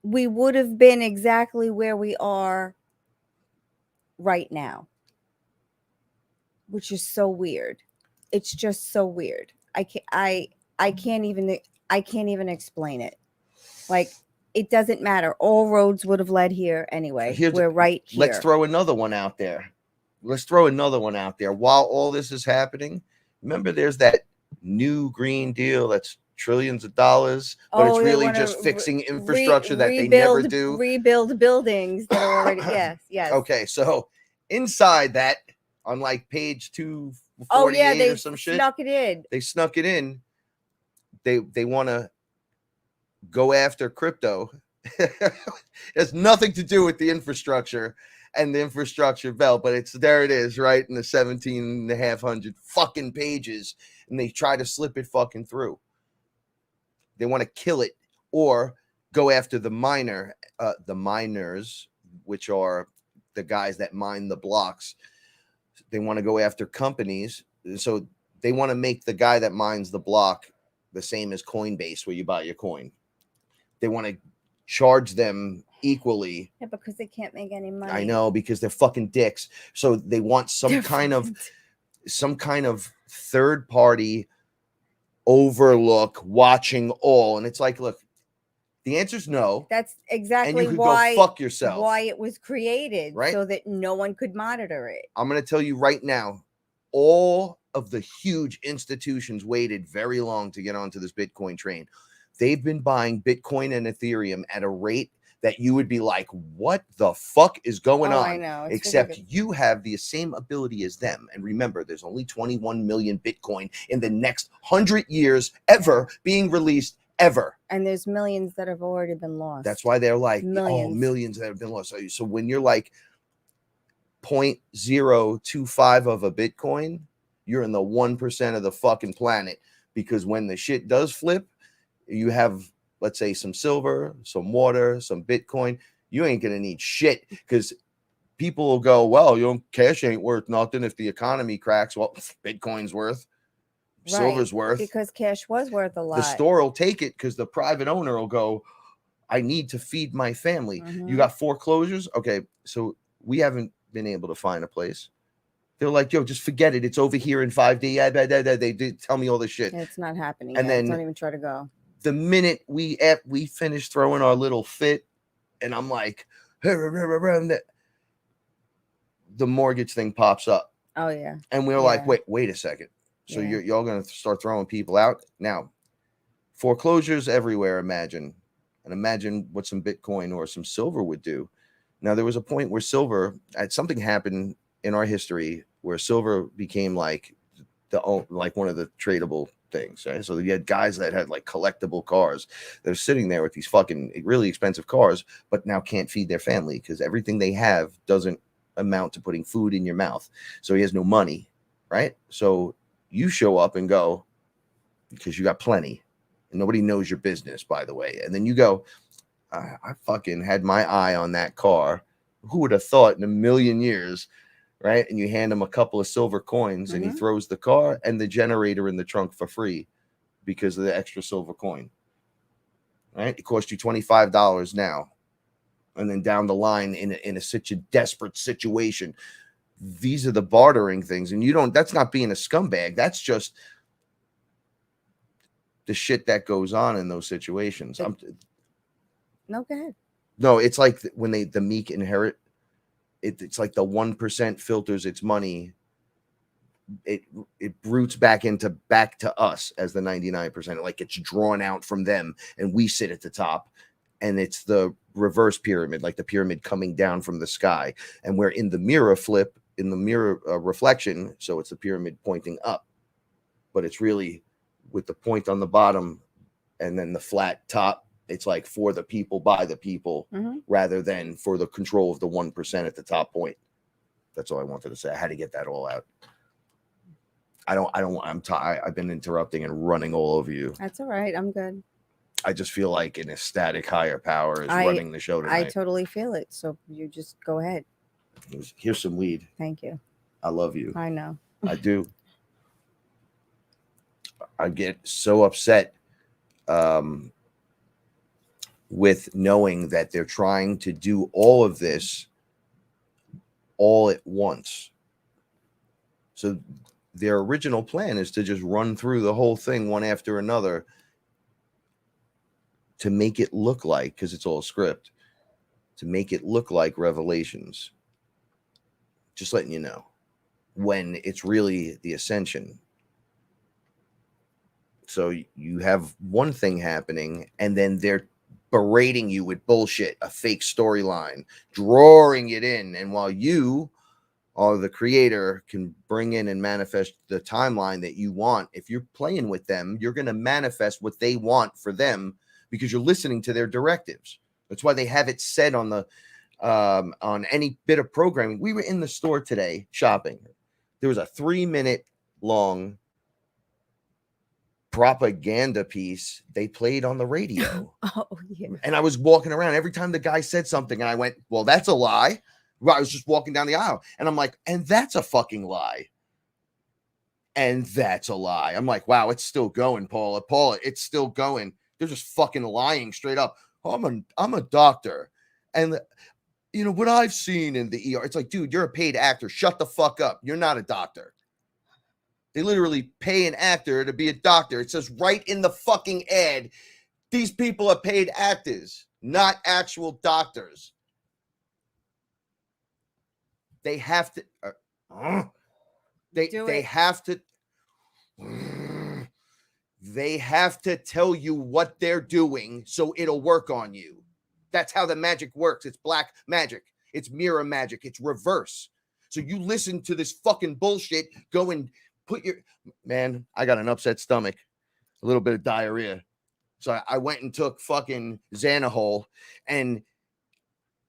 we would have been exactly where we are right now, which is so weird. It's just so weird. I can't even explain it. Like, it doesn't matter. All roads would have led here anyway. We're right here. Let's throw another one out there. While all this is happening, remember there's that new Green Deal that's trillions of dollars, but it's they really wanna just fixing infrastructure that they never do. Rebuild buildings that are already. Yes. Okay, so inside that, on like page 248 Oh yeah, they or some shit, snuck it in. they snuck it in. They want to go after crypto. It has nothing to do with the infrastructure and the infrastructure bill, but there it is, right in the 17,500 fucking pages, and they try to slip it fucking through. They want to kill it or go after the miners, which are the guys that mine the blocks. They want to go after companies, so they want to make the guy that mines the block the same as Coinbase, where you buy your coin. They want to charge them equally. Yeah, because they can't make any money. I know, because they're fucking dicks. So they want some kind of third party overlook, watching all. And it's like, look, the answer's no. That's exactly and you could why go fuck yourself. Why it was created, right? So that no one could monitor it. I'm going to tell you right now, all of the huge institutions waited very long to get onto this Bitcoin train. They've been buying Bitcoin and Ethereum at a rate that you would be like, what the fuck is going on? I know. Except ridiculous. You have the same ability as them. And remember, there's only 21 million Bitcoin in the next 100 years ever being released, ever. And there's millions that have already been lost. That's why they're like, millions that have been lost. So when you're like 0.025 of a Bitcoin, you're in the 1% of the fucking planet. Because when the shit does flip, you have, let's say, some silver, some water, some Bitcoin. You ain't gonna need shit, because people will go, well, cash ain't worth nothing if the economy cracks. Well, Bitcoin's worth, silver's worth, because cash was worth a lot. The store will take it because the private owner will go, I need to feed my family. You got foreclosures. Okay, so we haven't been able to find a place. They're like, yo, just forget it. It's over here in 5D. They did tell me all this shit. It's not happening. And then don't even try to go. The minute we finished throwing our little fit, and I'm like, the mortgage thing pops up. Oh yeah. And we're like, wait a second. So y'all gonna start throwing people out now? Foreclosures everywhere. Imagine what some Bitcoin or some silver would do. Now there was a point where silver, something happened in our history where silver became like one of the tradable things, right? So you had guys that had like collectible cars that are sitting there with these fucking really expensive cars, but now can't feed their family because everything they have doesn't amount to putting food in your mouth. So he has no money, right? So you show up and go, because you got plenty and nobody knows your business, by the way. And then you go, I fucking had my eye on that car. Who would have thought in a million years? Right? And you hand him a couple of silver coins and he throws the car and the generator in the trunk for free because of the extra silver coin. Right? It cost you $25 now. And then down the line in such a desperate situation, these are the bartering things. And that's not being a scumbag. That's just the shit that goes on in those situations. No, go ahead. No, it's like when the meek inherit. It's like the 1% filters its money. It roots back to us as the 99%. Like it's drawn out from them, and we sit at the top. And it's the reverse pyramid, like the pyramid coming down from the sky. And we're in the mirror flip, in the mirror reflection. So it's the pyramid pointing up, but it's really with the point on the bottom and then the flat top. It's like for the people, by the people, rather than for the control of the 1% at the top point. That's all I wanted to say. I had to get that all out. I've been interrupting and running all over you. That's all right. I'm good. I just feel like an ecstatic higher power is running the show tonight. I totally feel it. So you just go ahead. Here's some weed. Thank you. I love you. I know. I do. I get so upset with knowing that they're trying to do all of this all at once. So their original plan is to just run through the whole thing one after another to make it look like, because it's all script, to make it look like Revelations. Just letting you know, when it's really the Ascension. So you have one thing happening, and then they're berating you with bullshit, a fake storyline, drawing it in. And while you or the creator can bring in and manifest the timeline that you want, if you're playing with them, you're going to manifest what they want for them because you're listening to their directives. That's why they have it said on the on any bit of programming. We were in the store today shopping. There was a 3-minute long propaganda piece they played on the radio. Oh, yeah. And I was walking around every time the guy said something, and I went, well, that's a lie. Well, I was just walking down the aisle, and I'm like, and that's a fucking lie. And that's a lie. I'm like, wow, it's still going, Paula. Paula, it's still going. They're just fucking lying straight up. Oh, I'm a doctor. And you know what I've seen in the ER. It's like, dude, you're a paid actor. Shut the fuck up. You're not a doctor. They literally pay an actor to be a doctor. It says right in the fucking ad, these people are paid actors, not actual doctors. They have to. They have to. They have to tell you what they're doing so it'll work on you. That's how the magic works. It's black magic. It's mirror magic. It's reverse. So you listen to this fucking bullshit. Go and put your man. I got an upset stomach, a little bit of diarrhea. So I went and took fucking Xanahol, and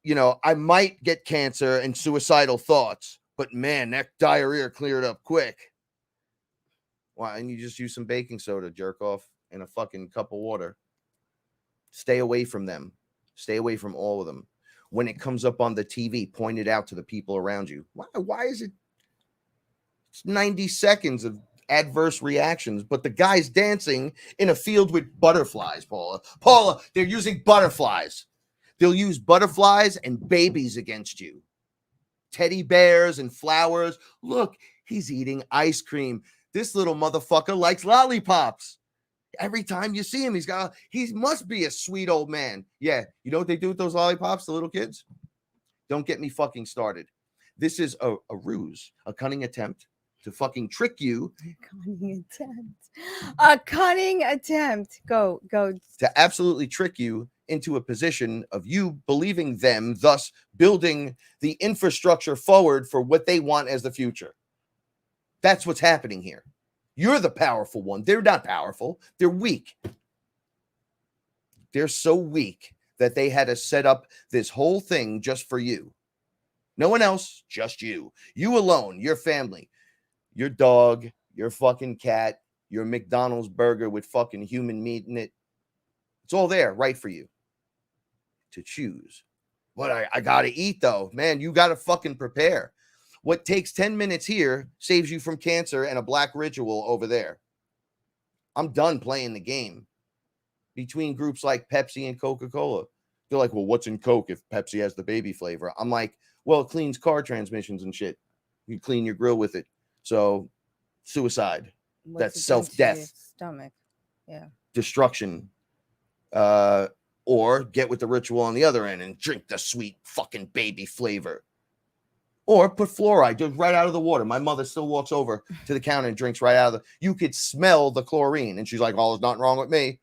you know, I might get cancer and suicidal thoughts, but man, that diarrhea cleared up quick. Why? And you just use some baking soda, jerk off, in a fucking cup of water. Stay away from them. Stay away from all of them. When it comes up on the TV, point it out to the people around you. Why is it? It's 90 seconds of adverse reactions, but the guy's dancing in a field with butterflies, Paula. Paula, they're using butterflies. They'll use butterflies and babies against you. Teddy bears and flowers. Look, he's eating ice cream. This little motherfucker likes lollipops. Every time you see him, he must be a sweet old man. Yeah, you know what they do with those lollipops, the little kids? Don't get me fucking started. This is a ruse, a cunning attempt to fucking trick you. A cunning attempt. Go. To absolutely trick you into a position of you believing them, thus building the infrastructure forward for what they want as the future. That's what's happening here. You're the powerful one. They're not powerful. They're weak. They're so weak that they had to set up this whole thing just for you. No one else, just you. You alone, your family, your dog, your fucking cat, your McDonald's burger with fucking human meat in it. It's all there, right for you to choose. But I got to eat, though. Man, you got to fucking prepare. What takes 10 minutes here saves you from cancer and a black ritual over there. I'm done playing the game between groups like Pepsi and Coca-Cola. They're like, well, what's in Coke if Pepsi has the baby flavor? I'm like, well, it cleans car transmissions and shit. You clean your grill with it. So suicide. That's self-death. Stomach. Yeah. Destruction. Or get with the ritual on the other end and drink the sweet fucking baby flavor. Or put fluoride just right out of the water. My mother still walks over to the counter and drinks right out of you could smell the chlorine. And she's like, oh, there's nothing wrong with me.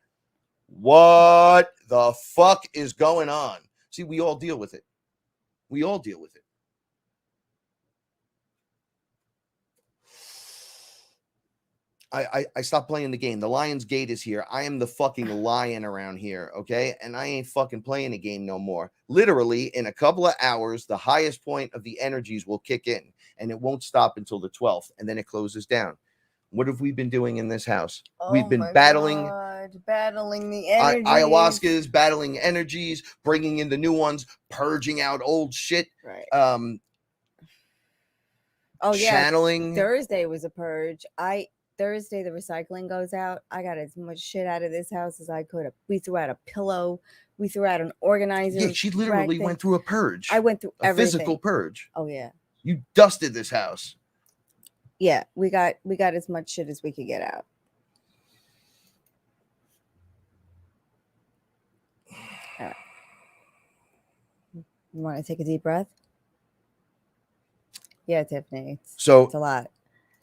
What the fuck is going on? See, we all deal with it. We all deal with it. I stopped playing the game. The Lion's Gate is here. I am the fucking lion around here, okay? And I ain't fucking playing the game no more. Literally, in a couple of hours, the highest point of the energies will kick in, and it won't stop until the 12th, and then it closes down. What have we been doing in this house? We've been battling the energies. Ayahuasca is battling energies, bringing in the new ones, purging out old shit. Right. Channeling. Thursday was a purge. Thursday, the recycling goes out. I got as much shit out of this house as I could. We threw out a pillow. We threw out an organizer. Yeah, she literally went through a purge. I went through everything. Physical purge. Oh, yeah. You dusted this house. Yeah, we got as much shit as we could get out. All right. You want to take a deep breath? Yeah, Tiffany. It's a lot.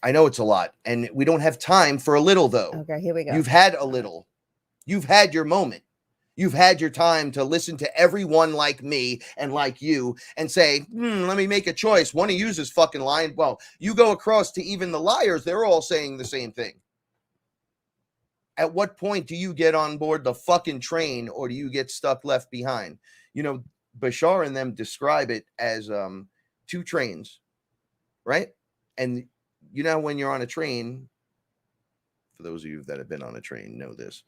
I know it's a lot, and we don't have time for a little, though. Okay, here we go. You've had a little. You've had your moment. You've had your time to listen to everyone like me and like you and say, let me make a choice. One of you is fucking lying. Well, you go across to even the liars. They're all saying the same thing. At what point do you get on board the fucking train, or do you get stuck left behind? You know, Bashar and them describe it as two trains, right? And you know, when you're on a train, for those of you that have been on a train know this,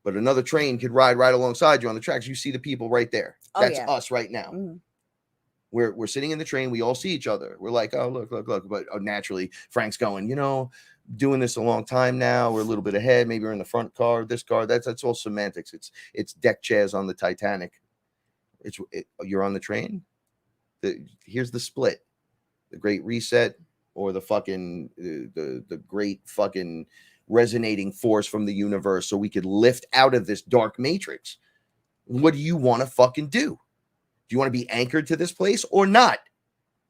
but another train could ride right alongside you on the tracks. You see the people right there. That's us right now. Mm-hmm. We're sitting in the train. We all see each other. We're like, oh, look. But naturally, Frank's going, you know, doing this a long time now. We're a little bit ahead. Maybe we're in the front car, this car. That's all semantics. It's deck chairs on the Titanic. You're on the train. Here's the split. The Great Reset, or the fucking the great fucking resonating force from the universe, so we could lift out of this dark matrix. What do you want to fucking do? Do you want to be anchored to this place or not?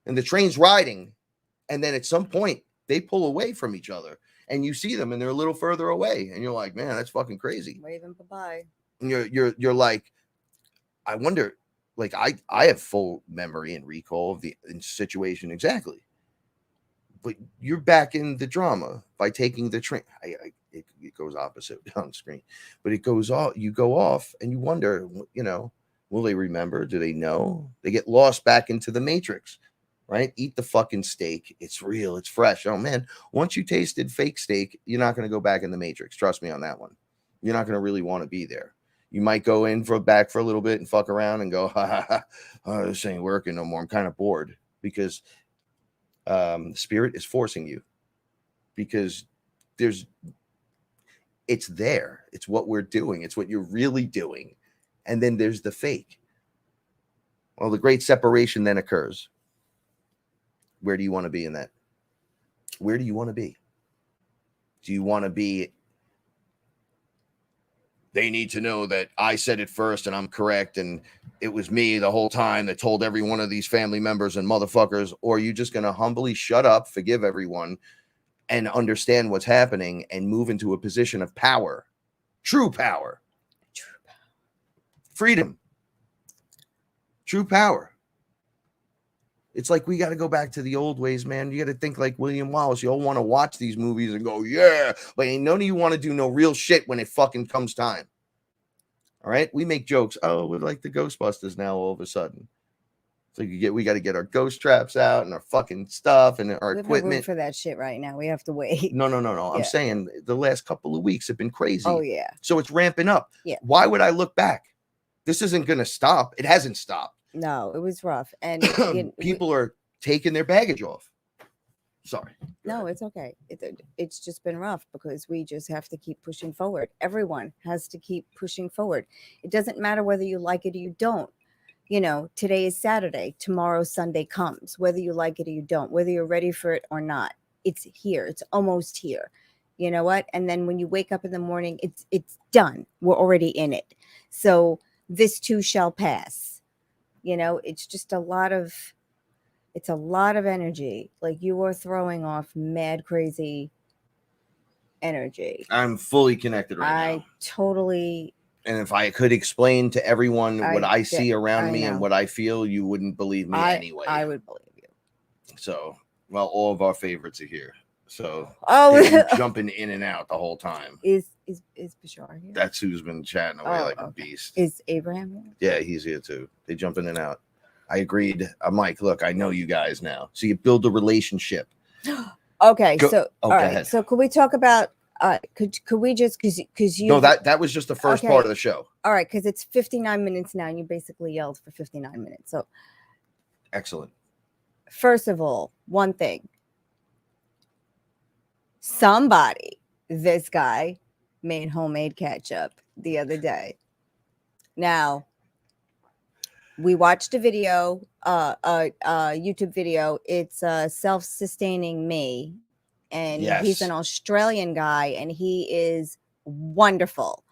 And the train's riding, and then at some point they pull away from each other, and you see them, and they're a little further away, and you're like, man, that's fucking crazy. Waving bye-bye. And you're like, I wonder, like I have full memory and recall of the situation exactly. But you're back in the drama by taking the train. It goes opposite on screen, but it goes off. You go off, and you wonder, you know, will they remember? Do they know? They get lost back into the matrix, right? Eat the fucking steak. It's real. It's fresh. Oh man, once you tasted fake steak, you're not going to go back in the matrix. Trust me on that one. You're not going to really want to be there. You might go in back for a little bit and fuck around and go, oh, this ain't working no more. I'm kind of bored, because spirit is forcing you, because it's there. It's what we're doing. It's what you're really doing. And then there's the fake. Well, the great separation then occurs. Where do you want to be in that? Where do you want to be? Do you want to be, they need to know that I said it first and I'm correct, and it was me the whole time that told every one of these family members and motherfuckers? Or are you just going to humbly shut up, forgive everyone, and understand what's happening and move into a position of power? True power. Freedom. True power. It's like we got to go back to the old ways, man. You got to think like William Wallace. You all want to watch these movies and go, yeah, but ain't none of you want to do no real shit when it fucking comes time. All right? We make jokes. Oh, we're like the Ghostbusters now all of a sudden. So we got to get our ghost traps out and our fucking stuff and our equipment. For that shit right now. We have to wait. No. Yeah. I'm saying the last couple of weeks have been crazy. Oh, yeah. So it's ramping up. Yeah. Why would I look back? This isn't going to stop. It hasn't stopped. No, it was rough. And people are taking their baggage off. Sorry. No, it's okay. It's just been rough, because we just have to keep pushing forward. Everyone has to keep pushing forward. It doesn't matter whether you like it or you don't. You know, today is Saturday. Tomorrow, Sunday comes. Whether you like it or you don't, whether you're ready for it or not, it's here. It's almost here. You know what? And then when you wake up in the morning, it's done. We're already in it. So this too shall pass. You know, it's just a lot of energy. Like, you are throwing off mad crazy energy. I'm fully connected right now. Totally. And if I could explain to everyone what I see around me and what I feel, you wouldn't believe me anyway. I would believe you. So, well, all of our favorites are here. So, jumping in and out the whole time. Is Bashar here? That's who's been chatting away like a beast. Is Abraham here? Yeah, he's here too. They jump in and out. I agreed. I'm like, look, I know you guys now. So you build a relationship. Okay, so all right. Ahead. So could we talk about could we just because you No, that was just the first part of the show. All right, because it's 59 minutes now, and you basically yelled for 59 minutes. So excellent. First of all, one thing. This guy made homemade ketchup the other day. Now, we watched a video, YouTube video. It's Self-Sustaining Me. And he's an Australian guy, and he is wonderful.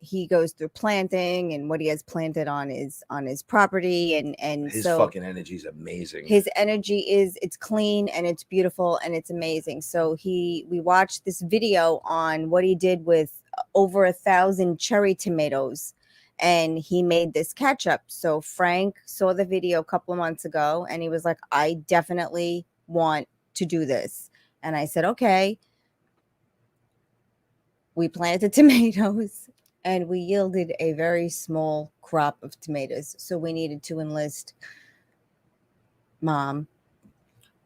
He goes through planting and what he has planted on his property, and His so fucking energy is amazing. his energy it's clean and it's beautiful and it's amazing. So we watched this video on what he did with over 1,000 cherry tomatoes, and he made this ketchup. So Frank saw the video a couple of months ago and he was like, I definitely want to do this. And I said, okay. We planted tomatoes and we yielded a very small crop of tomatoes. So we needed to enlist Mom,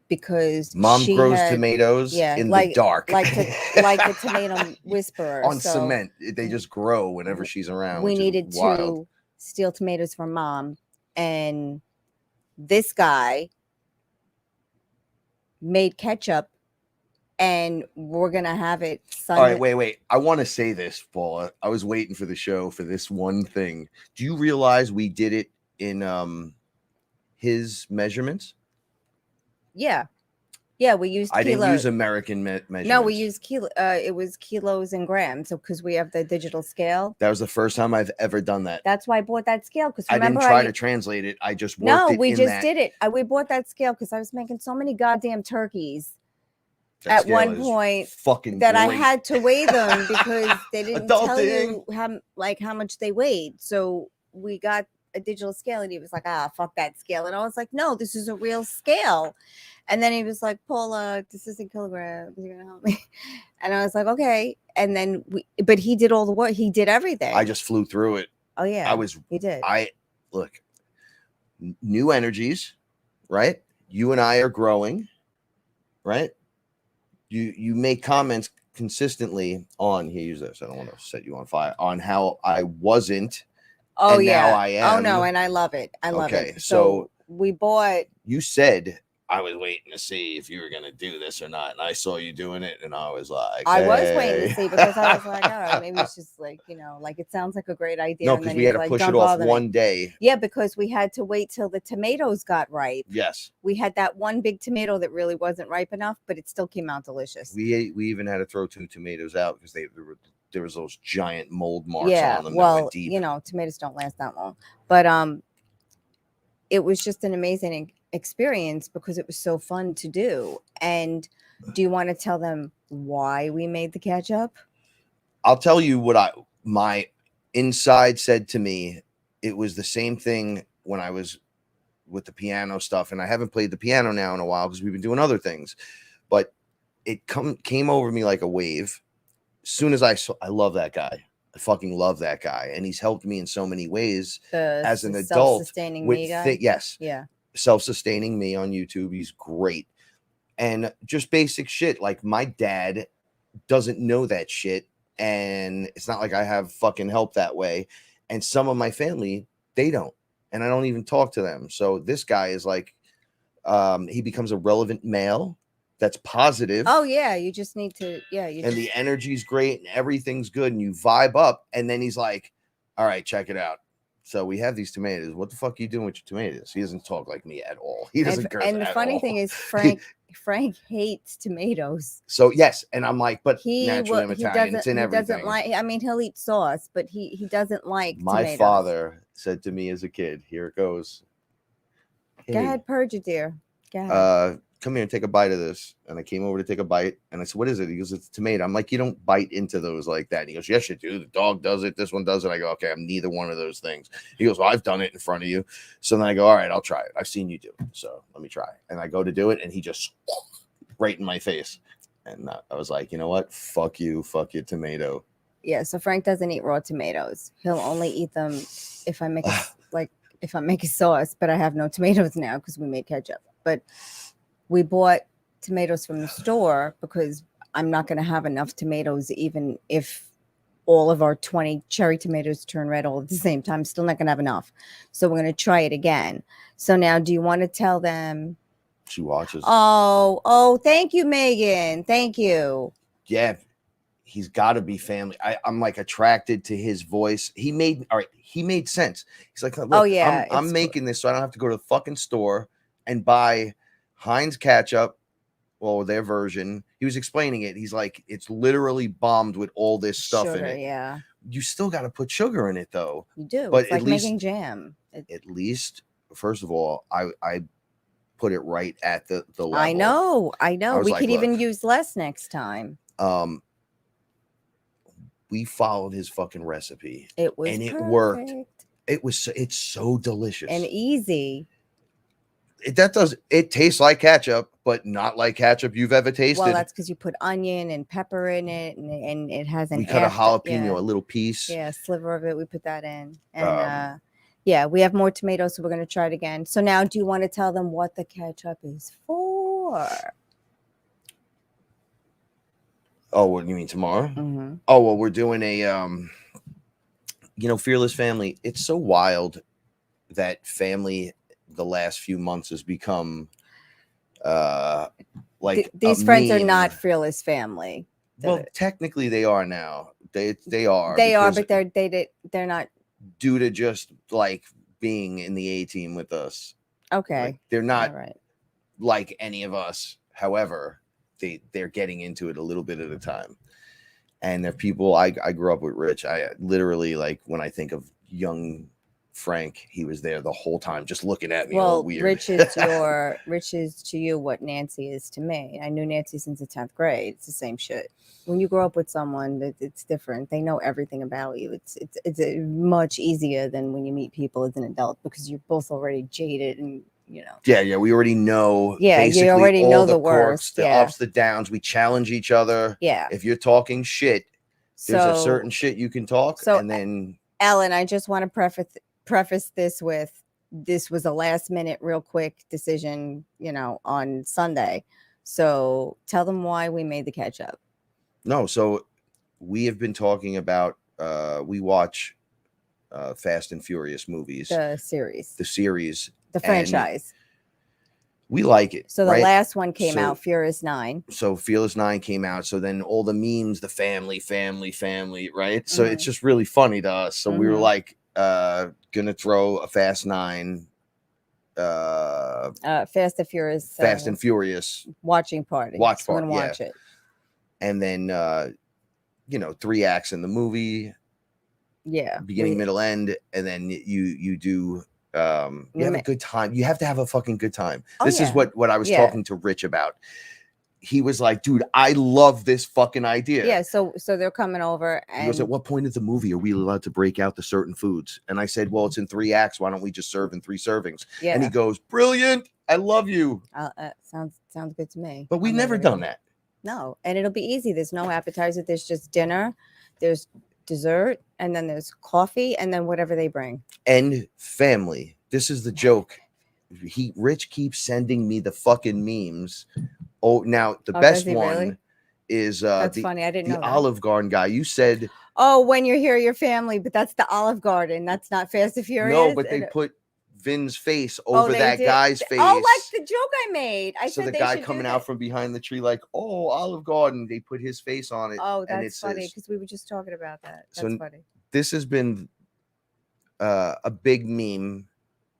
because Mom she grows had, tomatoes in the dark. like the tomato whisperer. On So cement. They just grow whenever she's around. we which needed is wild. to steal tomatoes from Mom. And this guy made ketchup, and we're going to have it Sunday. All right, wait. I want to say this, Paula. I was waiting for the show for this one thing. Do you realize we did it in his measurements? Yeah, we used I kilos. didn't use American measurements. No, we used kilo. It was kilos and grams. So because we have the digital scale. That was the first time I've ever done that. That's why I bought that scale. Because I didn't try to translate it. I just worked no, it we in just that. did it. We bought that scale because I was making so many goddamn turkeys That at scale one is point fucking that I great. had to weigh them because they didn't tell Adulting. you how much they weighed. So we got a digital scale, and he was like, fuck that scale. And I was like, no, this is a real scale. And then he was like, Paula, this isn't kilograms. You're gonna help me. And I was like, okay. And then but he did all the work. He did everything. I just flew through it. Oh yeah, he did. Look, new energies, right? You and I are growing, right? You make comments consistently on, here, use this. I don't want to set you on fire, on how I wasn't. Oh and yeah, now I am. Oh no, and I love it. I love Okay, it. so we bought. You said I was waiting to see if you were gonna do this or not, and I saw you doing it, and I was like, I was waiting hey. to see, because I was like, all right, maybe it's just like, like it sounds like a great idea. No, and because then we he had was to like, push "Don't it off bother me." one day. Yeah, because we had to wait till the tomatoes got ripe. Yes, We had that one big tomato that really wasn't ripe enough, but it still came out delicious. we even had to throw 2 tomatoes out because there was those giant mold marks on them. Well, that went deep. tomatoes don't last that long, but it was just an amazing experience because it was so fun to do. And do you want to tell them why we made the ketchup? I'll tell you what my inside said to me. It was the same thing when I was with the piano stuff, and I haven't played the piano now in a while because we've been doing other things, but it came over me like a wave. As soon as I love that guy. I fucking love that guy, and he's helped me in so many ways as an adult. Self-sustaining me guy? Yes. Yeah. Self-sustaining me on YouTube. He's great. And just basic shit. Like, my dad doesn't know that shit, and it's not like I have fucking help that way. And some of my family, they don't, and I don't even talk to them. So this guy is like, he becomes a relevant male. That's positive. Oh yeah, you just need to. Yeah, and the energy's great and everything's good and you vibe up. And then he's like, all right, check it out. So we have these tomatoes. What the fuck are you doing with your tomatoes? He doesn't talk like me at all. He doesn't curse. And the funny thing is, Frank hates tomatoes. So yes, and I'm like, but he naturally I'm Italian. It's in everything. Doesn't like. I mean, he'll eat sauce, but he doesn't like. My tomatoes. father said to me as a kid, "Here it goes. Hey, go ahead, purge it, dear. Go ahead. Come here and take a bite of this." And I came over to take a bite, and I said, "What is it?" He goes, "It's tomato." I'm like, "You don't bite into those like that." And he goes, "Yes, you do. The dog does it. This one does it." I go, "Okay, I'm neither one of those things." He goes, "Well, I've done it in front of you." So then I go, "All right, I'll try it. I've seen you do it. So let me try." And I go to do it, and he just right in my face. And I was like, you know what? Fuck you. Fuck your tomato. Yeah. So Frank doesn't eat raw tomatoes. He'll only eat them if I make if I make a sauce. But I have no tomatoes now because we made ketchup. But we bought tomatoes from the store because I'm not going to have enough tomatoes, even if all of our 20 cherry tomatoes turn red all at the same time. Still not going to have enough. So we're going to try it again. So now, do you want to tell them? She watches. Oh, thank you, Megan. Thank you. Yeah, he's got to be family. I'm like attracted to his voice. He made sense. He's like, look, I'm making this so I don't have to go to the fucking store and buy Heinz ketchup, well, their version. He was explaining it. He's like, it's literally bombed with all this stuff in it. Yeah. you still got to put sugar in it though. You do. But It's like at least, making jam. at least, first of all, I put it right at the level. I know. was We like, could even look, use less next time. We followed his fucking recipe. It was and it perfect. worked. It's so delicious and easy. It tastes like ketchup, but not like ketchup you've ever tasted. Well, that's because you put onion and pepper in it, and it has an. We cut a jalapeno, yeah. a little piece. Yeah, a sliver of it. We put that in, and yeah, we have more tomatoes, so we're gonna try it again. So now, do you want to tell them what the ketchup is for? Oh, what do you mean tomorrow? Mm-hmm. Oh, well, we're doing a Fearless Family. It's so wild that family the last few months has become like these friends are meme. not Fearless Family. Well, technically they are now. They are. They are, but they're not due to just like being in the A team with us. Okay. Like, they're not right. like any of us. However, they're getting into it a little bit at a time. And they're people I grew up with Rich. I literally, like, when I think of young Frank, he was there the whole time just looking at me all weird. Rich is to you what Nancy is to me. I knew Nancy since the 10th grade. It's the same shit. When you grow up with someone, it's different. They know everything about you. It's much easier than when you meet people as an adult, because you're both already jaded and Yeah, we already know. Yeah, you already know the worst, the ups, the downs. We challenge each other. Yeah. If you're talking shit, there's a certain shit you can talk. So, and then Ellen, I just want to preface this with, this was a last minute, real quick decision, on Sunday. So tell them why we made the ketchup. No, so we have been talking about we watch Fast and Furious movies. The series. The franchise. We like it. So the right? last one came out, Fearless 9. So Fearless 9 came out. So then all the memes, the family, right? So it's just really funny to us. So we were like, gonna throw a Fast 9. Fast and Furious watching party. Watch it. And then 3 acts in the movie. Yeah. Beginning, middle, end, and then you do you have a good time. You have to have a fucking good time. This is what I was talking to Rich about. He was like, dude, I love this fucking idea. Yeah, so they're coming over, and he goes, at what point of the movie are we allowed to break out the certain foods? And I said, well, it's in 3 acts. Why don't we just serve in 3 servings? Yeah. And he goes, brilliant. I love you. Sounds good to me. But we've never done that. No, and it'll be easy. There's no appetizer. There's just dinner. There's dessert, and then there's coffee, and then whatever they bring. And family. This is the joke. Rich keeps sending me the fucking memes. Oh, now the best one is that's funny. I didn't know the that. Olive Garden guy. You said, oh, when you're here, your family, but that's the Olive Garden. That's not Fast and Furious. No, but they put Vin's face over that guy's face. Oh, like the joke I made. I so said the guy coming out from behind the tree, like, oh, Olive Garden. They put his face on it. Oh, that's funny, because we were just talking about that. That's funny. This has been a big meme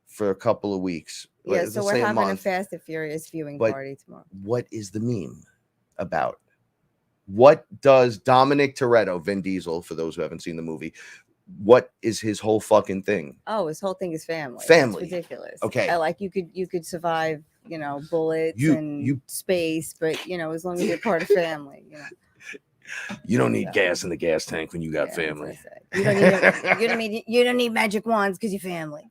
for a couple of weeks. Yeah, so we're having a Fast and Furious viewing party tomorrow. What is the meme about? What does Dominic Toretto, Vin Diesel, for those who haven't seen the movie, what is his whole fucking thing? Oh, his whole thing is family. Family. It's ridiculous. Okay. Like you could survive, bullets and space, but as long as you're part of family, You don't need gas in the gas tank when you got family. You don't need magic wands because you're family.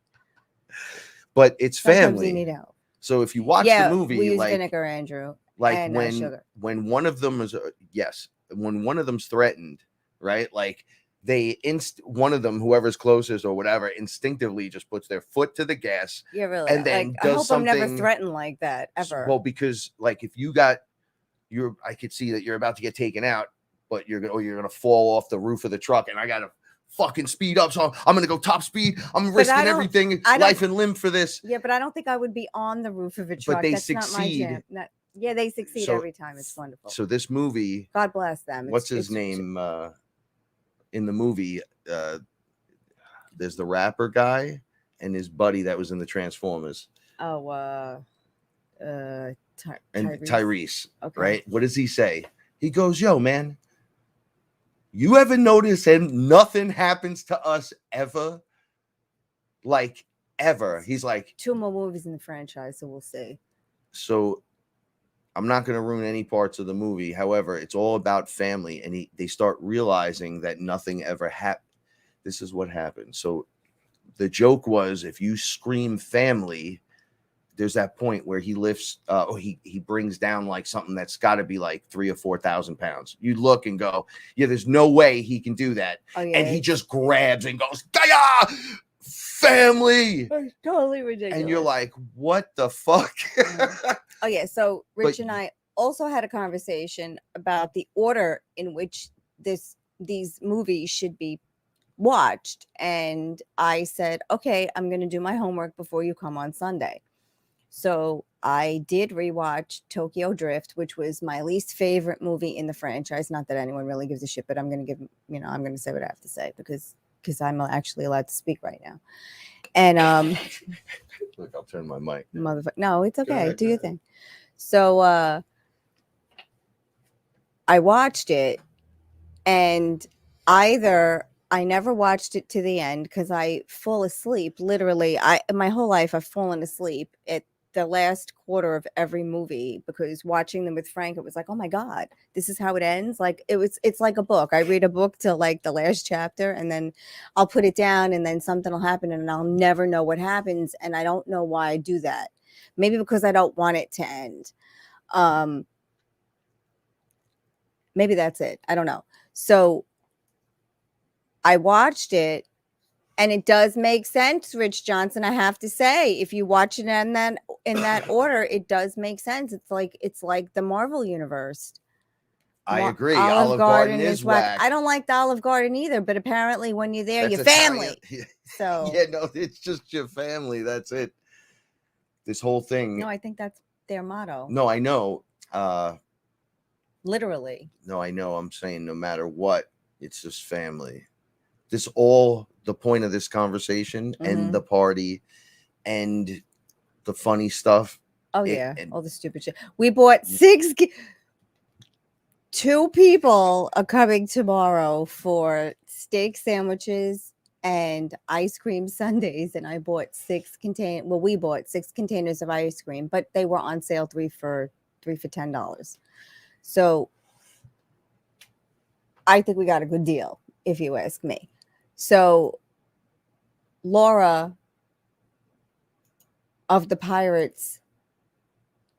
But it's family. Sometimes you need help. So if you watch the movie, we use vinegar, Andrew. Like and sugar. When one of them is when one of them's threatened, right? Like one of them, whoever's closest or whatever, instinctively just puts their foot to the gas. Yeah, really. And then I hope I'm never threatened like that ever. Well, because like if I could see that you're about to get taken out, but you're gonna fall off the roof of the truck, and I gotta fucking speed up, so I'm gonna go top speed. I'm risking everything, life and limb for this. Yeah, but I don't think I would be on the roof of a truck. But they That's succeed. Not my jam. Yeah, they succeed every time. It's wonderful. So this movie, God bless them. What's his name in the movie? There's the rapper guy and his buddy that was in the Transformers. Oh, Tyrese. Okay. Right? What does he say? He goes, "Yo, man, You ever notice and nothing happens to us ever? Like, ever. He's like, 2 more movies in the franchise, so we'll see. so I'm not going to ruin any parts of the movie. However, it's all about family, and they start realizing that nothing ever happened. This is what happened. So the joke was, if you scream family, there's that point where he lifts, he brings down like something that's got to be like 3,000 or 4,000 pounds. You look and go, yeah, there's no way he can do that. Oh, yeah. And he just grabs and goes, Gaya! Family. It's totally ridiculous. And you're like, what the fuck? Oh, yeah. So Rich But- and I also had a conversation about the order in which these movies should be watched. And I said, okay, I'm going to do my homework before you come on Sunday. So I did rewatch Tokyo Drift, which was my least favorite movie in the franchise. Not that anyone really gives a shit, but I'm going to give, I'm going to say what I have to say because I'm actually allowed to speak right now. And look, I'll turn my mic. no, it's okay. ahead, Do go your ahead. thing. So I watched it, and either I never watched it to the end because I fall asleep. Literally, my whole life I've fallen asleep at the last quarter of every movie because watching them with Frank, it was like, oh my God, this is how it ends. Like it's like a book. I read a book till like the last chapter, and then I'll put it down, and then something will happen, and I'll never know what happens. And I don't know why I do that. Maybe because I don't want it to end. Maybe that's it. I don't know. So I watched it, and it does make sense, Rich Johnson. I have to say, if you watch it in that order, it does make sense. It's like the Marvel universe. I agree. Olive Garden is whack. I don't like the Olive Garden either, but apparently when you're there, That's your Italian. family. So Yeah, no, it's just your family. That's it. This whole thing. no, I think that's their motto. No, I know. Literally. No, I know. I'm saying no matter what, it's just family. This all the point of this conversation and the party and the funny stuff. Oh yeah, all the stupid shit. We bought 2 people are coming tomorrow for steak sandwiches and ice cream sundaes, and I bought 6 containers. Well, we bought 6 containers of ice cream, but they were on sale 3 for $10. So I think we got a good deal, if you ask me. So Laura of the Pirates,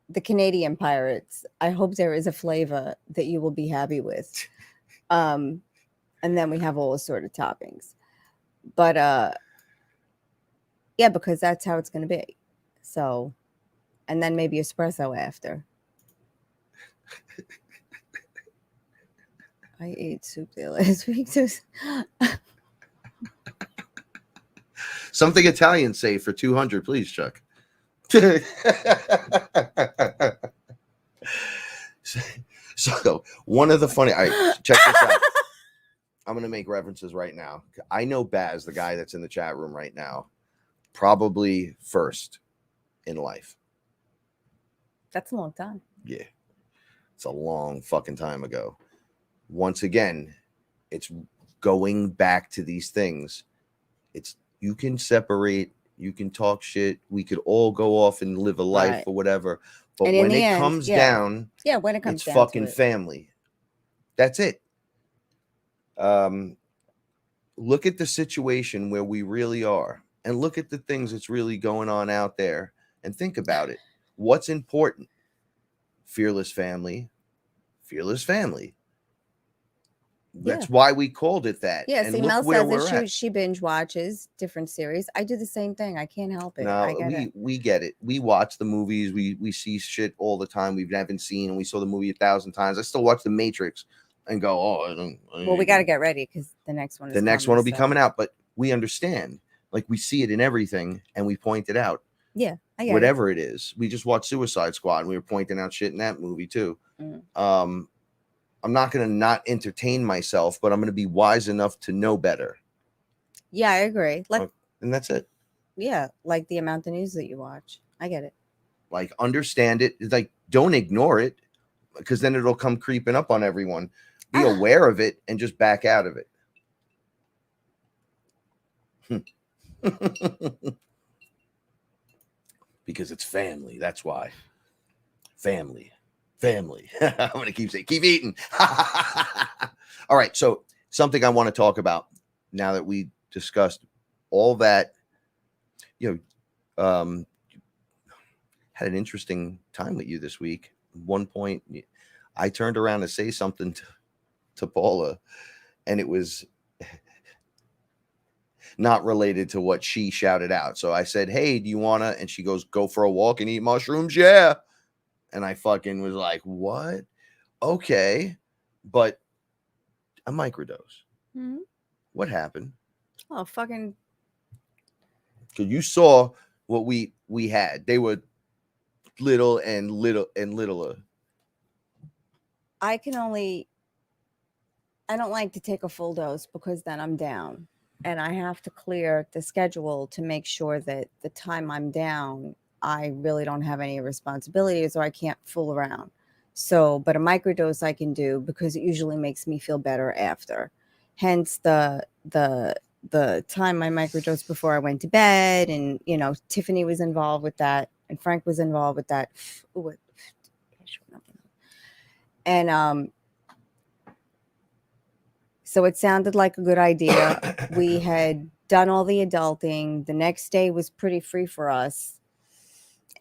the Canadian Pirates, I hope there is a flavor that you will be happy with. And then we have all assorted toppings. But yeah, because that's how it's going to be. So, and then maybe espresso after. I ate soup there last week. Something Italian say for 200, please, Chuck. So one of the funny, check this out. I'm going to make references right now. I know Baz, the guy that's in the chat room right now, probably first in life. That's a long time. Yeah. It's a long fucking time ago. Once again, it's going back to these things. It's you can separate, you can talk shit, we could all go off and live a life or whatever. But when it comes down, when it comes it's down, fucking family. That's it. Look at the situation where we really are, and look at the things that's really going on out there, and think about it. What's important? Fearless family. Fearless family. That's why we called it that. Yeah, and see, look Mel where says we're that at. she binge watches different series. I do the same thing. I can't help it. No, we get it. We watch the movies. We see shit all the time we haven't seen, and we saw the movie 1,000 times. I still watch The Matrix and go, oh, well, we got to get ready because the next one is the next one will be coming out. But we understand, like we see it in everything, and we point it out. Yeah, I get whatever it is. We just watched Suicide Squad, and we were pointing out shit in that movie too. I'm not going to not entertain myself, but I'm going to be wise enough to know better. Yeah, I agree. And that's it. Yeah, like the amount of news that you watch. I get it. Like, understand it. Like, don't ignore it, because then it'll come creeping up on everyone. Be aware of it and just back out of it. Because it's family. That's why. Family. I'm going to keep saying, keep eating. All right. So something I want to talk about now that we discussed all that, had an interesting time with you this week. At one point, I turned around to say something to Paula, and it was not related to what she shouted out. So I said, hey, do you want to? And she goes, go for a walk and eat mushrooms. Yeah. And I fucking was like, what? Okay. But a microdose. Mm-hmm. What happened? Oh, fucking. Because you saw what we had. They were little and littler. I don't like to take a full dose because then I'm down. And I have to clear the schedule to make sure that the time I'm down, I really don't have any responsibilities or I can't fool around. So, but a microdose I can do because it usually makes me feel better after. Hence the time I microdosed before I went to bed, and Tiffany was involved with that, and Frank was involved with that. And so it sounded like a good idea. We had done all the adulting. The next day was pretty free for us.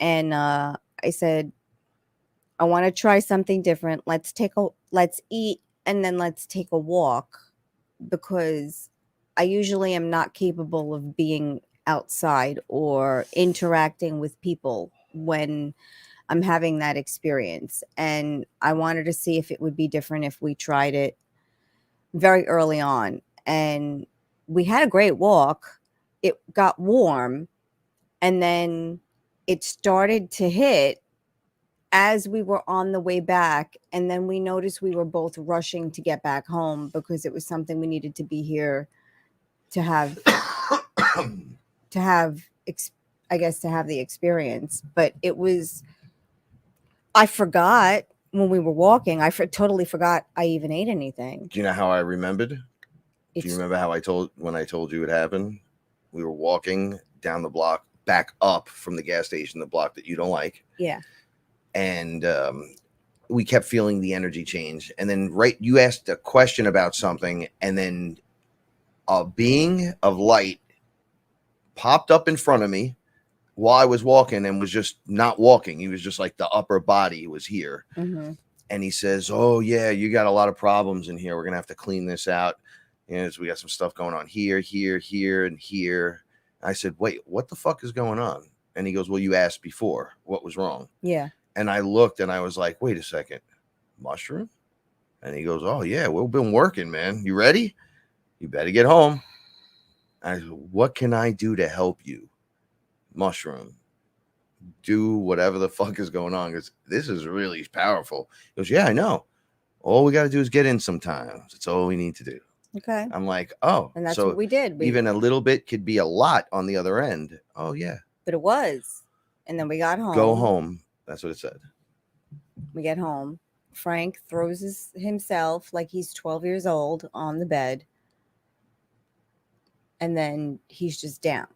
And I said, I want to try something different. Let's eat and then let's take a walk, because I usually am not capable of being outside or interacting with people when I'm having that experience. And I wanted to see if it would be different if we tried it very early on. And we had a great walk. It got warm, and then it started to hit as we were on the way back, and then we noticed we were both rushing to get back home because it was something we needed to be here to have to have the experience. But I forgot when we were walking. Totally forgot I even ate anything. Do you know how I remembered? Do you remember how when I told you it happened? We were walking down the block, back up from the gas station, the block that you don't like. Yeah. And we kept feeling the energy change. And then you asked a question about something, and then a being of light popped up in front of me while I was walking and was just not walking. He was just like the upper body was here. Mm-hmm. And he says, oh, yeah, you got a lot of problems in here. We're going to have to clean this out. And so we got some stuff going on here, and here. I said, wait, what the fuck is going on? And he goes, well, you asked before. What was wrong? Yeah. And I looked and I was like, wait a second. Mushroom? And he goes, oh, yeah, we've been working, man. You ready? You better get home. I said, what can I do to help you? Mushroom. Do whatever the fuck is going on, because this is really powerful. He goes, yeah, I know. All we got to do is get in sometimes. That's all we need to do. Okay. I'm like, oh. And that's what we did. Even a little bit could be a lot on the other end. Oh, yeah. But it was. And then we got home. Go home. That's what it said. We get home. Frank throws himself like he's 12 years old on the bed. And then he's just down.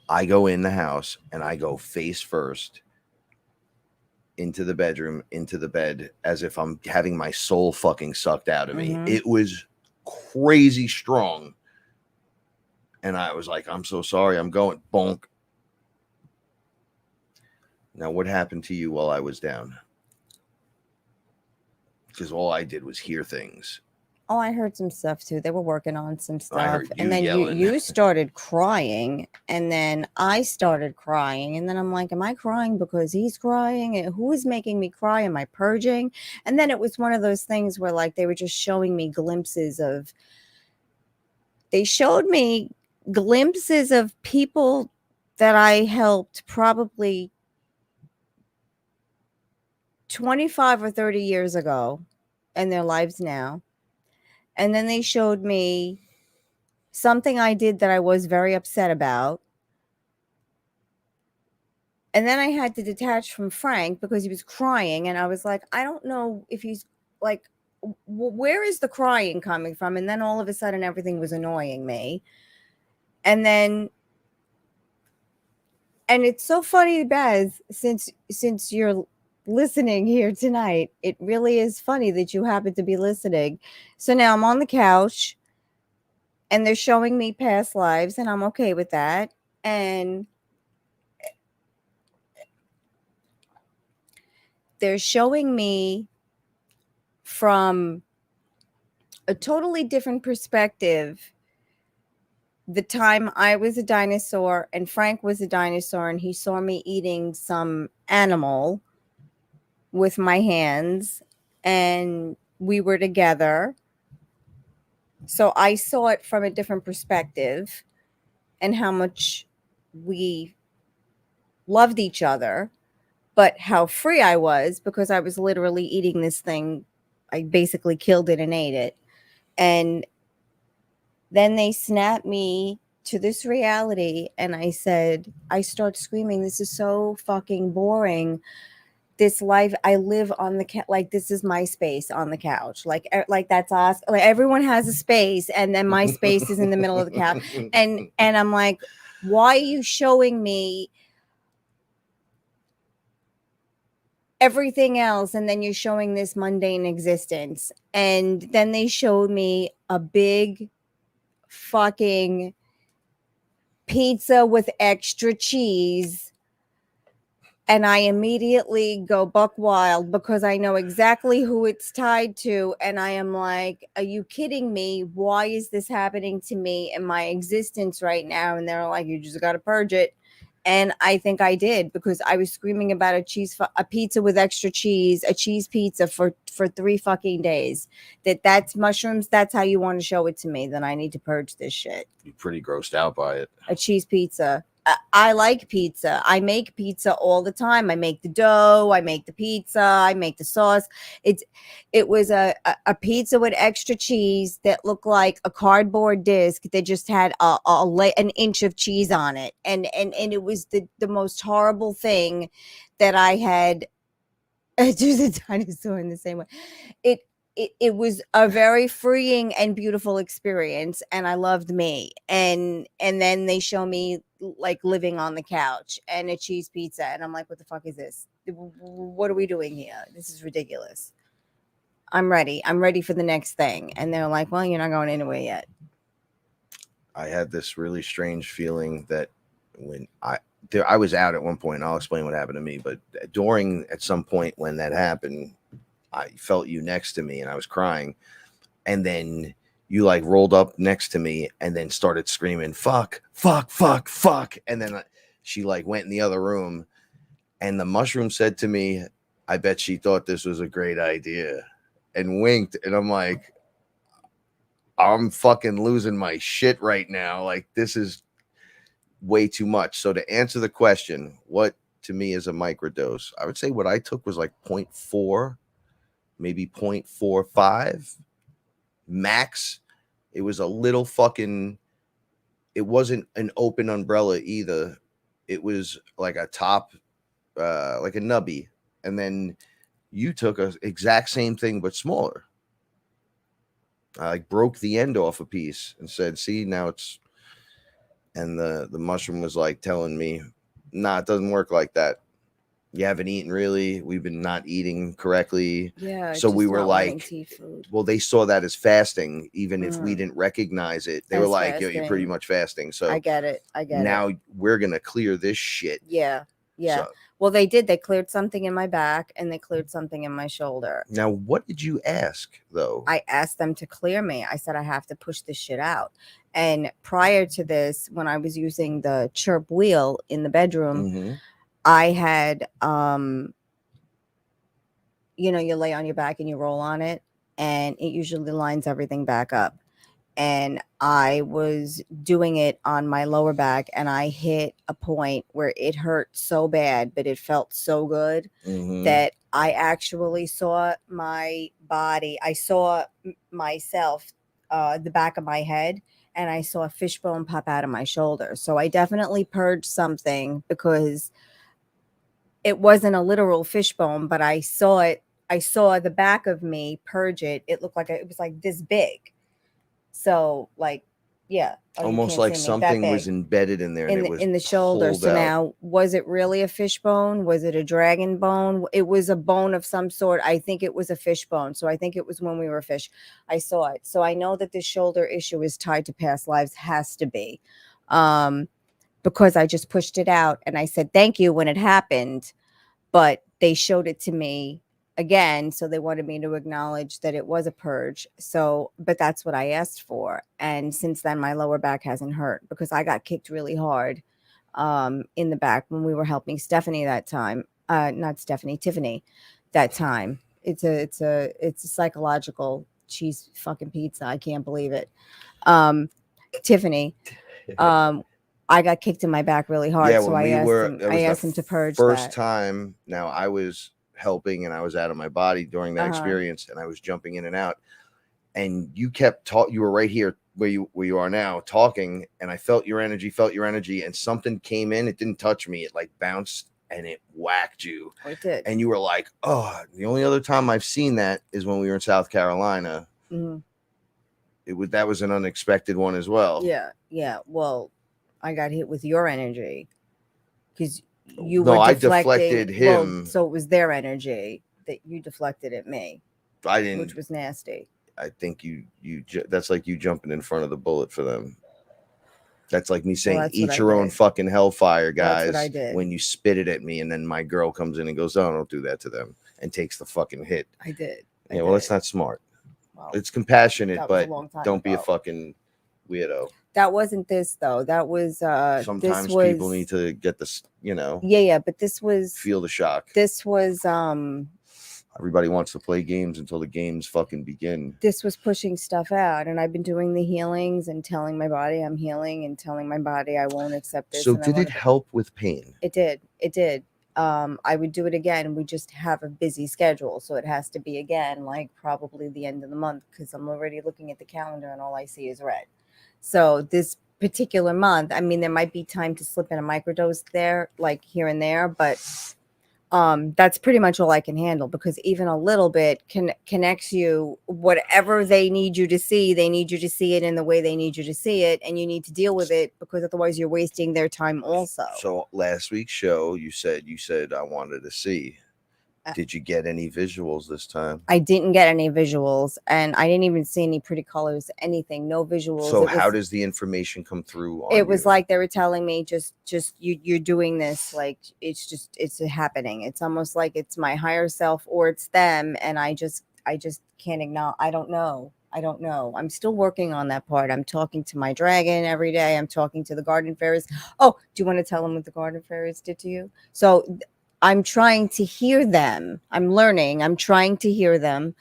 I go in the house and I go face first into the bedroom, into the bed, as if I'm having my soul fucking sucked out of me. Mm-hmm. It was crazy strong. And I was like, I'm so sorry. I'm going bonk. Now, what happened to you while I was down? Because all I did was hear things. Oh, I heard some stuff too. They were working on some stuff. And then yelling. you started crying. And then I started crying. And then I'm like, am I crying because he's crying? And who is making me cry? Am I purging? And then it was one of those things where like they were just showing me glimpses of people that I helped probably 25 or 30 years ago in their lives now. And then they showed me something I did that I was very upset about. And then I had to detach from Frank because he was crying. And I was like, I don't know if he's like, where is the crying coming from? And then all of a sudden, everything was annoying me. And then, and it's so funny, Baz, since you're listening here tonight, it really is funny that you happen to be listening. So now I'm on the couch and they're showing me past lives, and I'm okay with that. And they're showing me from a totally different perspective the time I was a dinosaur and Frank was a dinosaur, and he saw me eating some animal with my hands, and we were together. So I saw it from a different perspective and how much we loved each other, but how free I was because I was literally eating this thing. I basically killed it and ate it. And then they snapped me to this reality, and I start screaming, this is so fucking boring. This life I live on the like this is my space on the couch. Like that's us. Like everyone has a space, and then my space is in the middle of the couch. And I'm like, why are you showing me everything else, and then you're showing this mundane existence? And then they showed me a big fucking pizza with extra cheese, and I immediately go buck wild because I know exactly who it's tied to. And I am like, are you kidding me? Why is this happening to me in my existence right now? And they're like, you just got to purge it. And I think I did, because I was screaming about a pizza with extra cheese, a cheese pizza for 3 fucking days. That's mushrooms. That's how you want to show it to me. Then I need to purge this shit. You're pretty grossed out by it. A cheese pizza. I like pizza. I make pizza all the time. I make the dough. I make the pizza. I make the sauce. It was a pizza with extra cheese that looked like a cardboard disc that just had an inch of cheese on it, and it was the most horrible thing that I had. Do the dinosaur in the same way. It was a very freeing and beautiful experience, and I loved me. And then they show me like living on the couch and a cheese pizza, and I'm like, what the fuck is this? What are we doing here? This is ridiculous. I'm ready for the next thing. And they're like, well, you're not going anywhere yet. I had this really strange feeling that when I was out at one point, I'll explain what happened to me, but at some point when that happened, I felt you next to me and I was crying. And then you like rolled up next to me and then started screaming, fuck, fuck, fuck, fuck. And then she like went in the other room, and the mushroom said to me, I bet she thought this was a great idea, and winked. And I'm like, I'm fucking losing my shit right now. Like, this is way too much. So to answer the question, what to me is a microdose, I would say what I took was like 0.4, maybe 0.45 max. It was a little fucking, it wasn't an open umbrella either. It was like a top, like a nubby. And then you took a exact same thing, but smaller. I like broke the end off a piece and said, see, now it's, and the mushroom was like telling me, nah, it doesn't work like that. You haven't eaten really. We've been not eating correctly. Yeah. So we were like, well, they saw that as fasting, even if we didn't recognize it. They were like, yo, you're pretty much fasting. So I get it. Now we're going to clear this shit. Yeah. Yeah. So, well, they did. They cleared something in my back and they cleared something in my shoulder. Now, what did you ask, though? I asked them to clear me. I said, I have to push this shit out. And prior to this, when I was using the chirp wheel in the bedroom, I had, you lay on your back and you roll on it, and it usually lines everything back up. And I was doing it on my lower back, and I hit a point where it hurt so bad, but it felt so good that I actually saw my body. I saw myself, the back of my head, and I saw a fishbone pop out of my shoulder. So I definitely purged something, because it wasn't a literal fishbone, but I saw it. I saw the back of me purge it. It looked like it was like this big. So like, yeah. Oh, you Almost can't like see me. That something was big. embedded in there and it was In the shoulder. pulled So out. now, was it really a fishbone? Was it a dragon bone? It was a bone of some sort. I think it was a fishbone. So I think it was when we were fish. I saw it. So I know that this shoulder issue is tied to past lives. Has to be, because I just pushed it out and I said thank you when it happened, but they showed it to me again, so they wanted me to acknowledge that it was a purge. So but that's what I asked for, and since then my lower back hasn't hurt because I got kicked really hard in the back when we were helping Stephanie that time, not Stephanie, Tiffany, that time. It's a psychological cheese fucking pizza. I can't believe it. Tiffany, I got kicked in my back really hard, Yeah, so when I we asked were, him. that I was asked the him to purge first that. time. Now I was helping and I was out of my body during that Uh-huh. experience, and I was jumping in and out. And you kept you were right here where you are now talking, and I felt your energy, and something came in. It didn't touch me. It like bounced and it whacked you. Oh, it did. And you were like, "Oh, the only other time I've seen that is when we were in South Carolina." Mhm. That was an unexpected one as well. Yeah. Well, I got hit with your energy because you No, were I deflecting. deflected him. Well, so it was their energy that you deflected at me, I didn't. which was nasty. I think that's like you jumping in front of the bullet for them. That's like me saying, that's what eat I your own did. fucking hellfire, That's what guys. I did. When you spit it at me, and then my girl comes in and goes, "Oh, don't do that to them," and takes the fucking hit. I did. Yeah, well, it's not smart. Well, It's compassionate, that was a but long time don't be a ago. fucking weirdo. That wasn't this though. That was Sometimes people need to get this, Yeah, but this was feel the shock. this was Everybody wants to play games until the games fucking begin. this was pushing stuff out, and I've been doing the healings and telling my body I'm healing and telling my body I won't accept this. So and did it help with pain? It did. I would do it again. We just have a busy schedule, so it has to be again like probably the end of the month because I'm already looking at the calendar and all I see is red. So this particular month, I mean, there might be time to slip in a microdose there, like here and there, but that's pretty much all I can handle because even a little bit connects you. Whatever they need you to see, they need you to see it in the way they need you to see it, and you need to deal with it because otherwise you're wasting their time also. So last week's show, you said I wanted to see. Did you get any visuals this time? I didn't get any visuals, and I didn't even see any pretty colors, anything, no visuals. So how does the information come through? It was like they were telling me just you're doing this, like it's happening. It's almost like it's my higher self or it's them, and I just can't acknowledge. I don't know. I'm still working on that part. I'm talking to my dragon every day. I'm talking to the garden fairies. Oh, do you want to tell them what the garden fairies did to you? So I'm trying to hear them. I'm learning. I'm trying to hear them.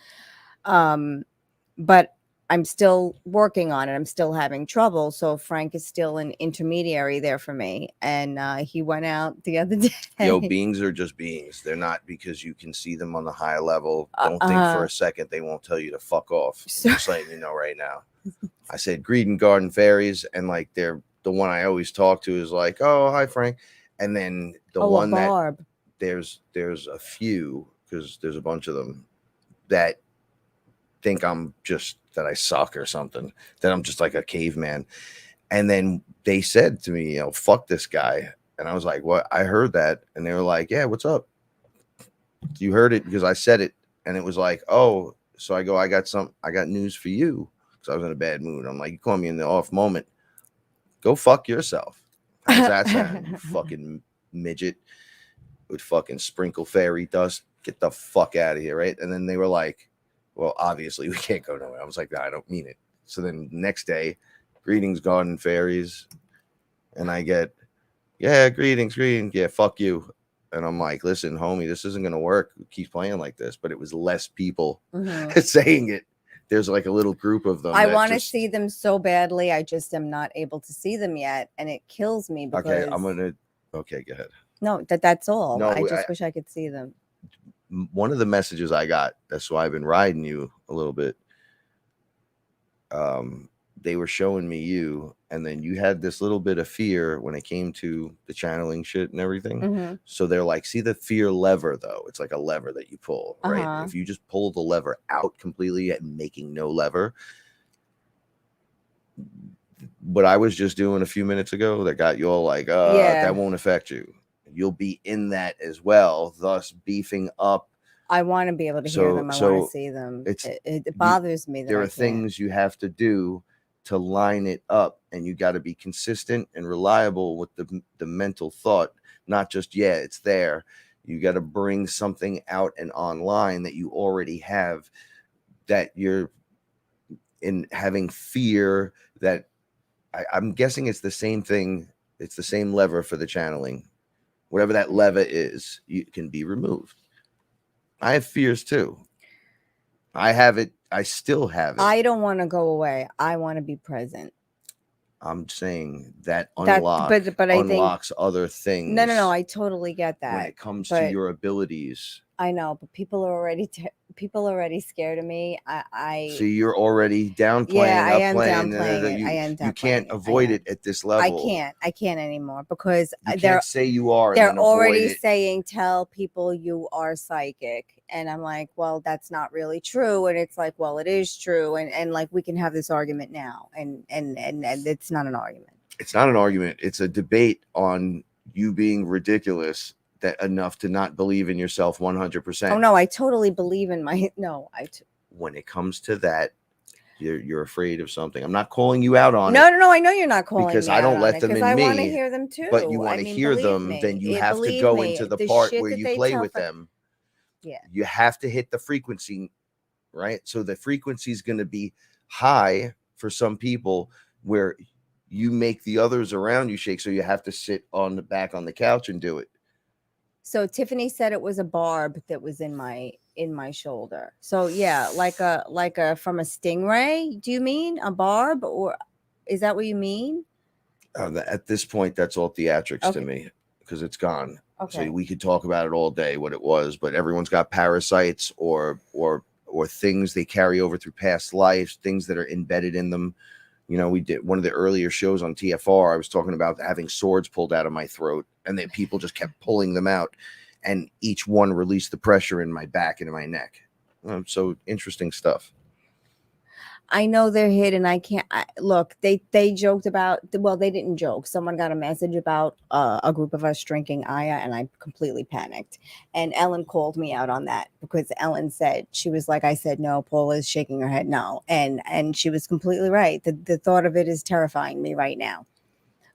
But I'm still working on it. I'm still having trouble. So Frank is still an intermediary there for me. And he went out the other day. Yo, beings are just beings. They're not because you can see them on the high level. Don't think for a second they won't tell you to fuck off. Just letting you know right now. I said greeting garden fairies, and like they're the one I always talk to is like, oh, hi Frank. And then the one that there's a few, because there's a bunch of them that think I'm just that I suck or something, that I'm just like a caveman. And then they said to me, fuck this guy. And I was like, what? I heard that. And they were like, yeah, what's up? You heard it because I said it. And it was like, oh, so I go, I got news for you. Because I was in a bad mood. I'm like, you call me in the off moment. Go fuck yourself. How's that sound? You fucking midget with fucking sprinkle fairy dust. Get the fuck out of here, right? And then they were like, well, obviously we can't go nowhere. I was like, no, I don't mean it. So then next day, greetings, garden fairies. And I get, yeah, greetings. Yeah, fuck you. And I'm like, listen, homie, this isn't going to work. Keep playing like this. But it was less people saying it. There's like a little group of them. I want to see them so badly. I just am not able to see them yet. And it kills me because. Okay, go ahead. No, that's all. No, I just wish I could see them. One of the messages I got, that's why I've been riding you a little bit. they were showing me you, and then you had this little bit of fear when it came to the channeling shit and everything. Mm-hmm. So they're like, see the fear lever though? It's like a lever that you pull, right? Uh-huh. If you just pull the lever out completely and making no lever, what I was just doing a few minutes ago that got you all like, Yeah. that won't affect you. You'll be in that as well, thus beefing up. I want to be able to hear them. I want to see them. It bothers me that there I are can't. things you have to do to line it up, and you got to be consistent and reliable with the mental thought, not just it's there. You got to bring something out and online that you already have, that you're in having fear that I'm guessing it's the same thing. It's the same lever for the channeling. Whatever that lever is, you can be removed. I have fears too. I have it. I still have it. I don't want to go away. I want to be present. I'm saying that unlocks other things. No. I totally get that. When it comes to your abilities. I know, but people are already scared of me. So you're already downplaying. Yeah, I am downplaying it. I am downplaying. You can't avoid it at this level. I can't anymore, because you can't say you are. They're already saying, tell people you are psychic, and I'm like, well, that's not really true. And it's like, well, it is true, and like we can have this argument now, and it's not an argument. It's not an argument. It's a debate on you being ridiculous. That enough to not believe in yourself 100%. Oh no, I totally believe in when it comes to that, you're afraid of something. I'm not calling you out on it. No, I know you're not calling because me I don't out let them in me. I want to hear them too. But you want to hear them, then you have to go into the part where you play with them. Yeah. You have to hit the frequency, right? So the frequency is going to be high for some people where you make the others around you shake. So you have to sit on the back on the couch and do it. So Tiffany said it was a barb that was in my shoulder. So yeah, like a from a stingray. Do you mean a barb, or is that what you mean? At this point, that's all theatrics to me, because it's gone. Okay. So we could talk about it all day, what it was, but everyone's got parasites or things they carry over through past lives, things that are embedded in them. You know, we did one of the earlier shows on TFR. I was talking about having swords pulled out of my throat, and then people just kept pulling them out, and each one released the pressure in my back and in my neck. So interesting stuff. I know they're hidden. I can't look. They joked about. Well, they didn't joke. Someone got a message about a group of us drinking Aya, and I completely panicked. And Ellen called me out on that, because Ellen said, she was like, I said no. Paula is shaking her head no, and she was completely right. The thought of it is terrifying me right now,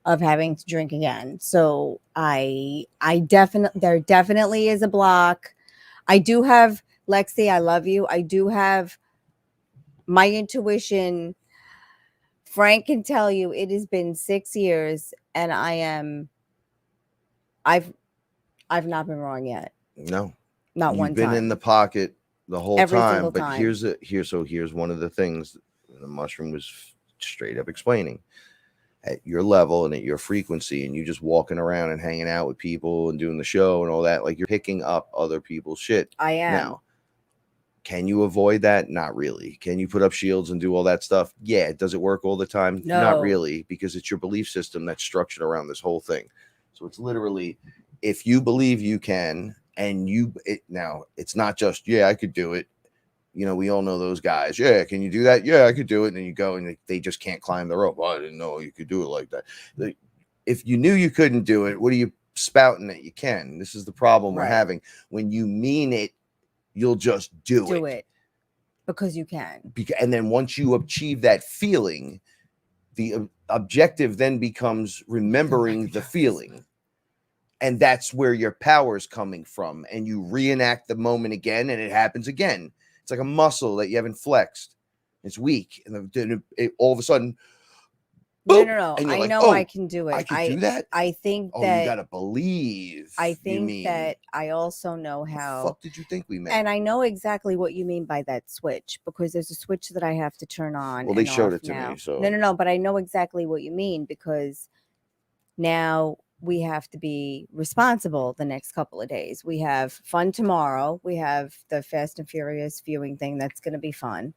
of having to drink again. So I definitely, there definitely is a block. I do have, Lexi, I love you. I do have my intuition. Frank can tell you it has been 6 years, and I've not been wrong yet. No, not one time. You've been in the pocket the whole Every time. single But time. here's one of the things the mushroom was straight up explaining. At your level and at your frequency, and you just walking around and hanging out with people and doing the show and all that, like you're picking up other people's shit. I am. Now, can you avoid that? Not really. Can you put up shields and do all that stuff? Yeah. Does it work all the time? No. Not really, because it's your belief system that's structured around this whole thing. So it's literally, if you believe you can, and now it's not just, I could do it. You know, we all know those guys. Yeah, can you do that? Yeah, I could do it. And then you go and they just can't climb the rope. Oh, I didn't know you could do it like that. If you knew you couldn't do it, what are you spouting that you can? This is the problem we're having. When you mean it, you'll just do it. Because you can. And then once you achieve that feeling, the objective then becomes remembering the feeling. And that's where your power is coming from. And you reenact the moment again, and it happens again. It's like a muscle that you haven't flexed. It's weak. And then all of a sudden, boom, no. And I like, know I can do it. I can do that? I think that. You got to believe. I think that I also know how. What the fuck did you think we meant? And I know exactly what you mean by that switch, because there's a switch that I have to turn on. Well, they showed it to me. So No. But I know exactly what you mean, because now we have to be responsible the next couple of days. We have fun tomorrow. We have the Fast and Furious viewing thing. That's going to be fun.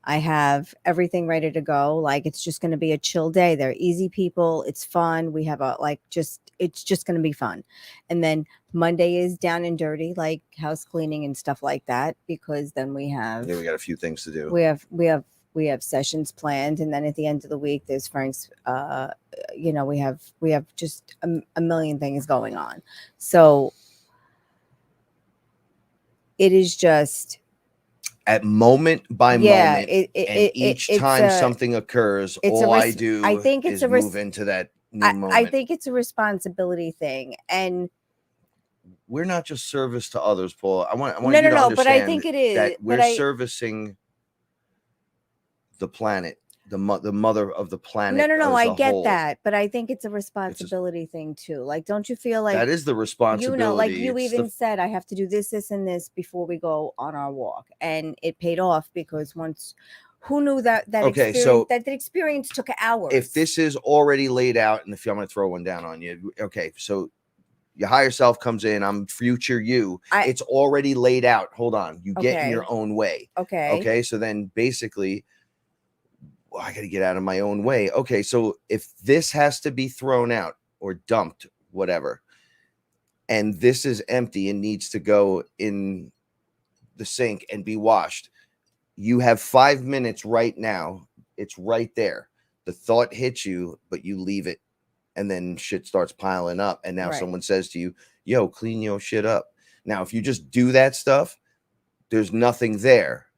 I have everything ready to go. Like it's just going to be a chill day. They're easy people. It's fun. We have it's just going to be fun. And then Monday is down and dirty, like house cleaning and stuff like that, because then we have, Yeah, we got a few things to do. we have sessions planned. And then at the end of the week, there's Frank's, we have just a million things going on. So it is just, at moment by moment, and each time it's something occurs, it's all I do I think it's is move into that new moment. I think it's a responsibility thing, and we're not just service to others, Paul. I want no, you to no, understand but I think it is that we're servicing the planet, the mother of the planet. No, I get whole. that, but I think it's a responsibility thing too. Like, don't you feel like that is the responsibility? You know, like you even said, I have to do this, and this before we go on our walk, and it paid off because once. Who knew that okay, experience, so that the experience took hours? If this is already laid out, and if I'm going to throw one down on you, okay, so your higher self comes in, I'm future you. It's already laid out. Hold on, you get in your own way. Okay, so then basically, I got to get out of my own way. Okay, so if this has to be thrown out or dumped, whatever, and this is empty and needs to go in the sink and be washed, you have 5 minutes right now. It's right there. The thought hits you, but you leave it. And then shit starts piling up. And now someone says to you, yo, clean your shit up. Now, if you just do that stuff, there's nothing there.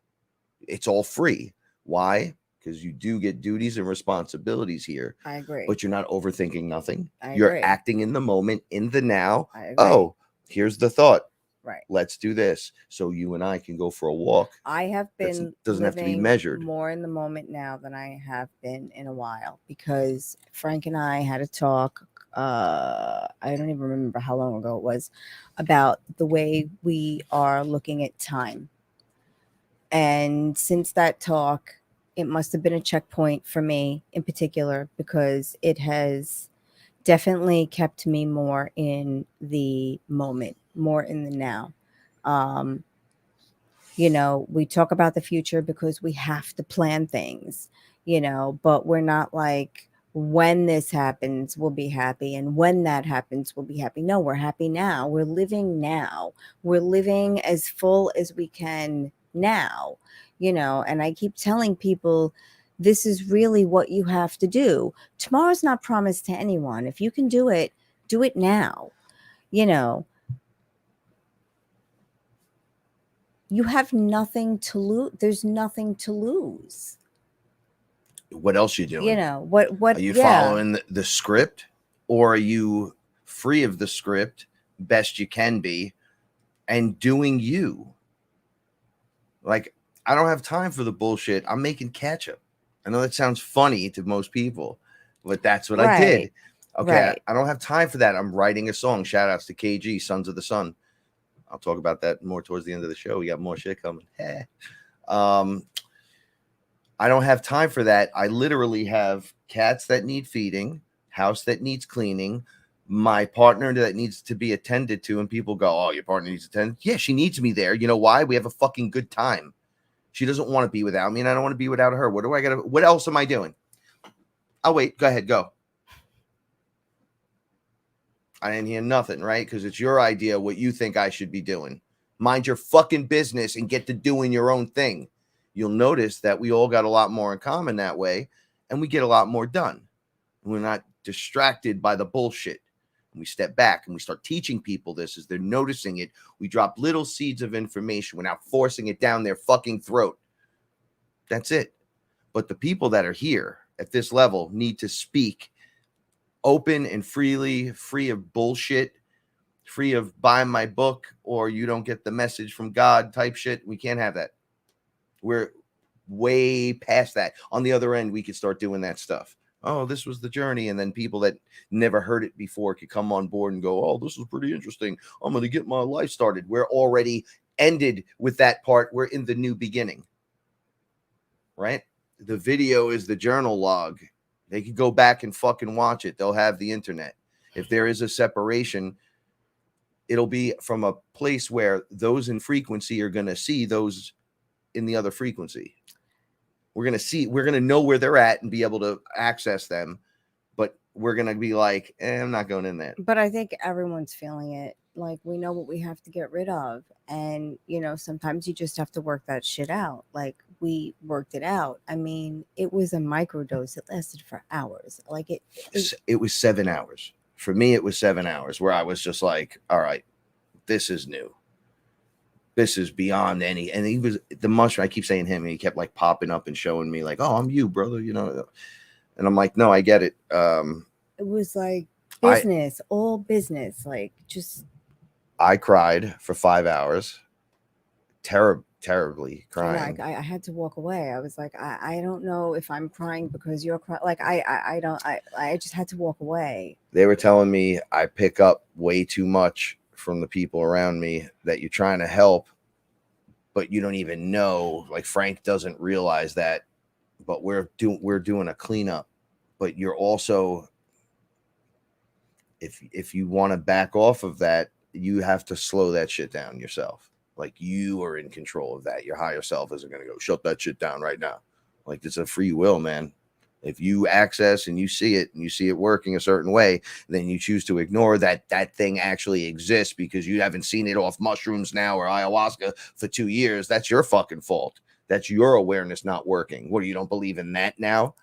It's all free. Why? Because you do get duties and responsibilities here. I agree. But you're not overthinking nothing. You're acting in the moment, in the now. I agree. Oh, here's the thought. Right. Let's do this. So you and I can go for a walk. I have been doesn't have to be measured. More in the moment now than I have been in a while, because Frank and I had a talk. I don't even remember how long ago it was, about the way we are looking at time. And since that talk, it must have been a checkpoint for me in particular, because it has definitely kept me more in the moment, more in the now. We talk about the future because we have to plan things, but we're not like, when this happens, we'll be happy. And when that happens, we'll be happy. No, we're happy now. We're living now. We're living as full as we can now, and I keep telling people, this is really what you have to do. Tomorrow's not promised to anyone. If you can do it now. You have nothing to lose. There's nothing to lose. What else are you doing? What are you following the script, or are you free of the script best you can be and doing you? Like, I don't have time for the bullshit. I'm making ketchup. I know that sounds funny to most people, but that's what I did. Okay. I don't have time for that. I'm writing a song. Shout outs to KG, Sons of the Sun. I'll talk about that more towards the end of the show. We got more shit coming. I don't have time for that. I literally have cats that need feeding, house that needs cleaning, my partner that needs to be attended to. And people go, oh, your partner needs attended. Yeah, she needs me there. You know why? We have a fucking good time. She doesn't want to be without me, and I don't want to be without her. What else am I doing? I'll wait. Go ahead. Go. I didn't hear nothing, right? Because it's your idea what you think I should be doing. Mind your fucking business and get to doing your own thing. You'll notice that we all got a lot more in common that way, and we get a lot more done. We're not distracted by the bullshit. And we step back and we start teaching people this as they're noticing it. We drop little seeds of information. We're not forcing it down their fucking throat. That's it. But the people that are here at this level need to speak open and freely, free of bullshit, free of buy my book or you don't get the message from God type shit. We can't have that. We're way past that. On the other end, we could start doing that stuff. Oh, this was the journey. And then people that never heard it before could come on board and go, oh, this is pretty interesting. I'm going to get my life started. We're already ended with that part. We're in the new beginning, right? The video is the journal log. They could go back and fucking watch it. They'll have the internet. If there is a separation, it'll be from a place where those in frequency are going to see those in the other frequency. We're going to know where they're at and be able to access them. But we're going to be like, I'm not going in there. But I think everyone's feeling it. Like, we know what we have to get rid of. And, sometimes you just have to work that shit out. Like, we worked it out. I mean, it was a microdose. It lasted for hours. Like, it was 7 hours. For me, it was 7 hours where I was just like, all right, this is new. This is beyond any. And he was the mushroom. I keep saying him, and he kept like popping up and showing me like, oh, I'm you, brother. And I'm like, no, I get it. It was like business, all business. Like, just. I cried for 5 hours. Terribly crying. I had to walk away. I was like, I don't know if I'm crying because you're crying. Like, I just had to walk away. They were telling me I pick up way too much from the people around me, that you're trying to help, but you don't even know. Like, Frank doesn't realize that, but we're doing a cleanup. But you're also, if you want to back off of that, you have to slow that shit down yourself. Like, you are in control of that. Your higher self isn't going to go shut that shit down right now. Like, it's a free will, man. If you access and you see it working a certain way, then you choose to ignore that thing actually exists because you haven't seen it off mushrooms now or ayahuasca for 2 years. That's your fucking fault. That's your awareness not working. What, you don't believe in that now?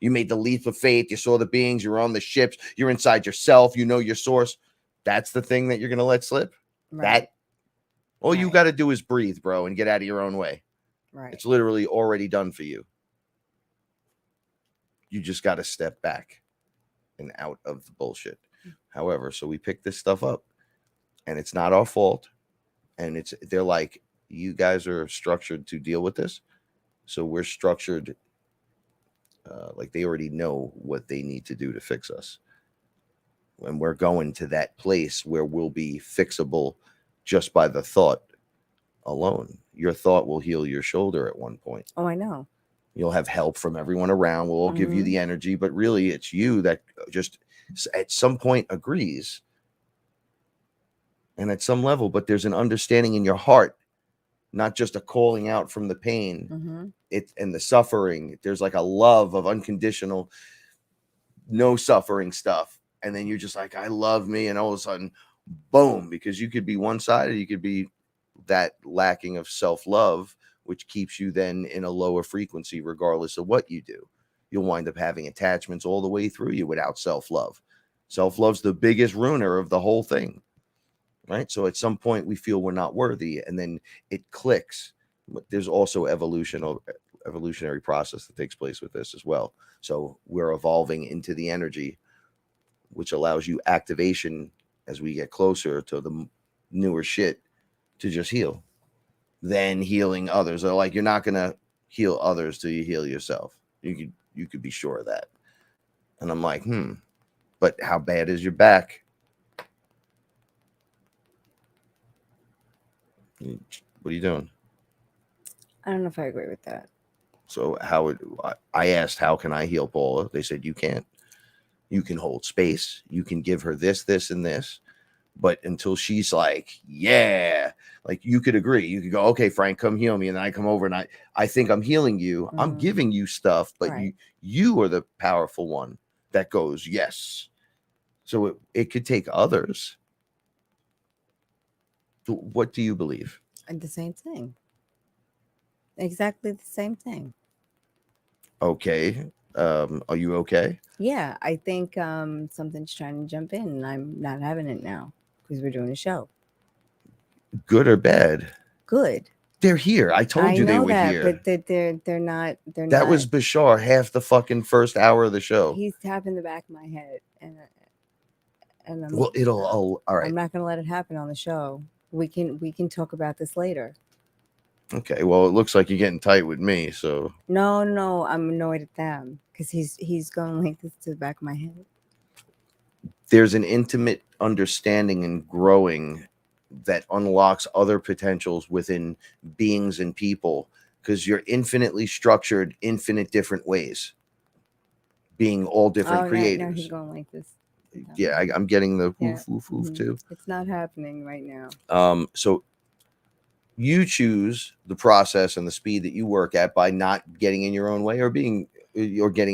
You made the leap of faith. You saw the beings. You're on the ships. You're inside yourself. You know your source. That's the thing that you're going to let slip? Right. All you got to do is breathe, bro, and get out of your own way. Right. It's literally already done for you. You just got to step back and out of the bullshit. However, so we pick this stuff up, and it's not our fault. And they're like, you guys are structured to deal with this. So we're structured like they already know what they need to do to fix us. And we're going to that place where we'll be fixable just by the thought alone. Your thought will heal your shoulder at one point. Oh, I know. You'll have help from everyone around. We'll all give you the energy, but really it's you that just at some point agrees. And at some level, but there's an understanding in your heart, not just a calling out from the pain and the suffering. There's like a love of unconditional, no suffering stuff. And then you're just like, I love me. And all of a sudden, boom, because you could be one side or you could be that lacking of self-love, which keeps you then in a lower frequency, regardless of what you do. You'll wind up having attachments all the way through you without self-love. Self-love's the biggest ruiner of the whole thing, right? So at some point we feel we're not worthy, and then it clicks. But there's also evolutionary process that takes place with this as well. So we're evolving into the energy, which allows you activation as we get closer to the newer shit to just heal. Then healing others. Or like, you're not gonna heal others till you heal yourself. You could be sure of that. And I'm like, but how bad is your back? What are you doing? I don't know if I agree with that. So I asked, how can I heal Paula? They said, you can't. You can hold space. You can give her this, this, and this. But until she's like, yeah, like, you could agree. You could go, okay, Frank, come heal me. And then I come over and I think I'm healing you. I'm giving you stuff, but you are the powerful one that goes, yes. So it could take others. What do you believe? The same thing. Exactly the same thing. Okay. Are you okay? Yeah, I think something's trying to jump in, and I'm not having it now because we're doing a show. Good or bad? Good. They're here. I told you they were here. But they're not. That was Bashar half the fucking first hour of the show. He's tapping the back of my head, and well, all right. I'm not going to let it happen on the show. We can talk about this later. Okay. Well, it looks like you're getting tight with me. So no, I'm annoyed at them because he's going like this to the back of my head. There's an intimate understanding and growing that unlocks other potentials within beings and people, because you're infinitely structured, infinite different ways, being all different creators. Now he's going like this. Yeah, I'm getting the oof too. It's not happening right now. So you choose the process and the speed that you work at by not getting in your own way or getting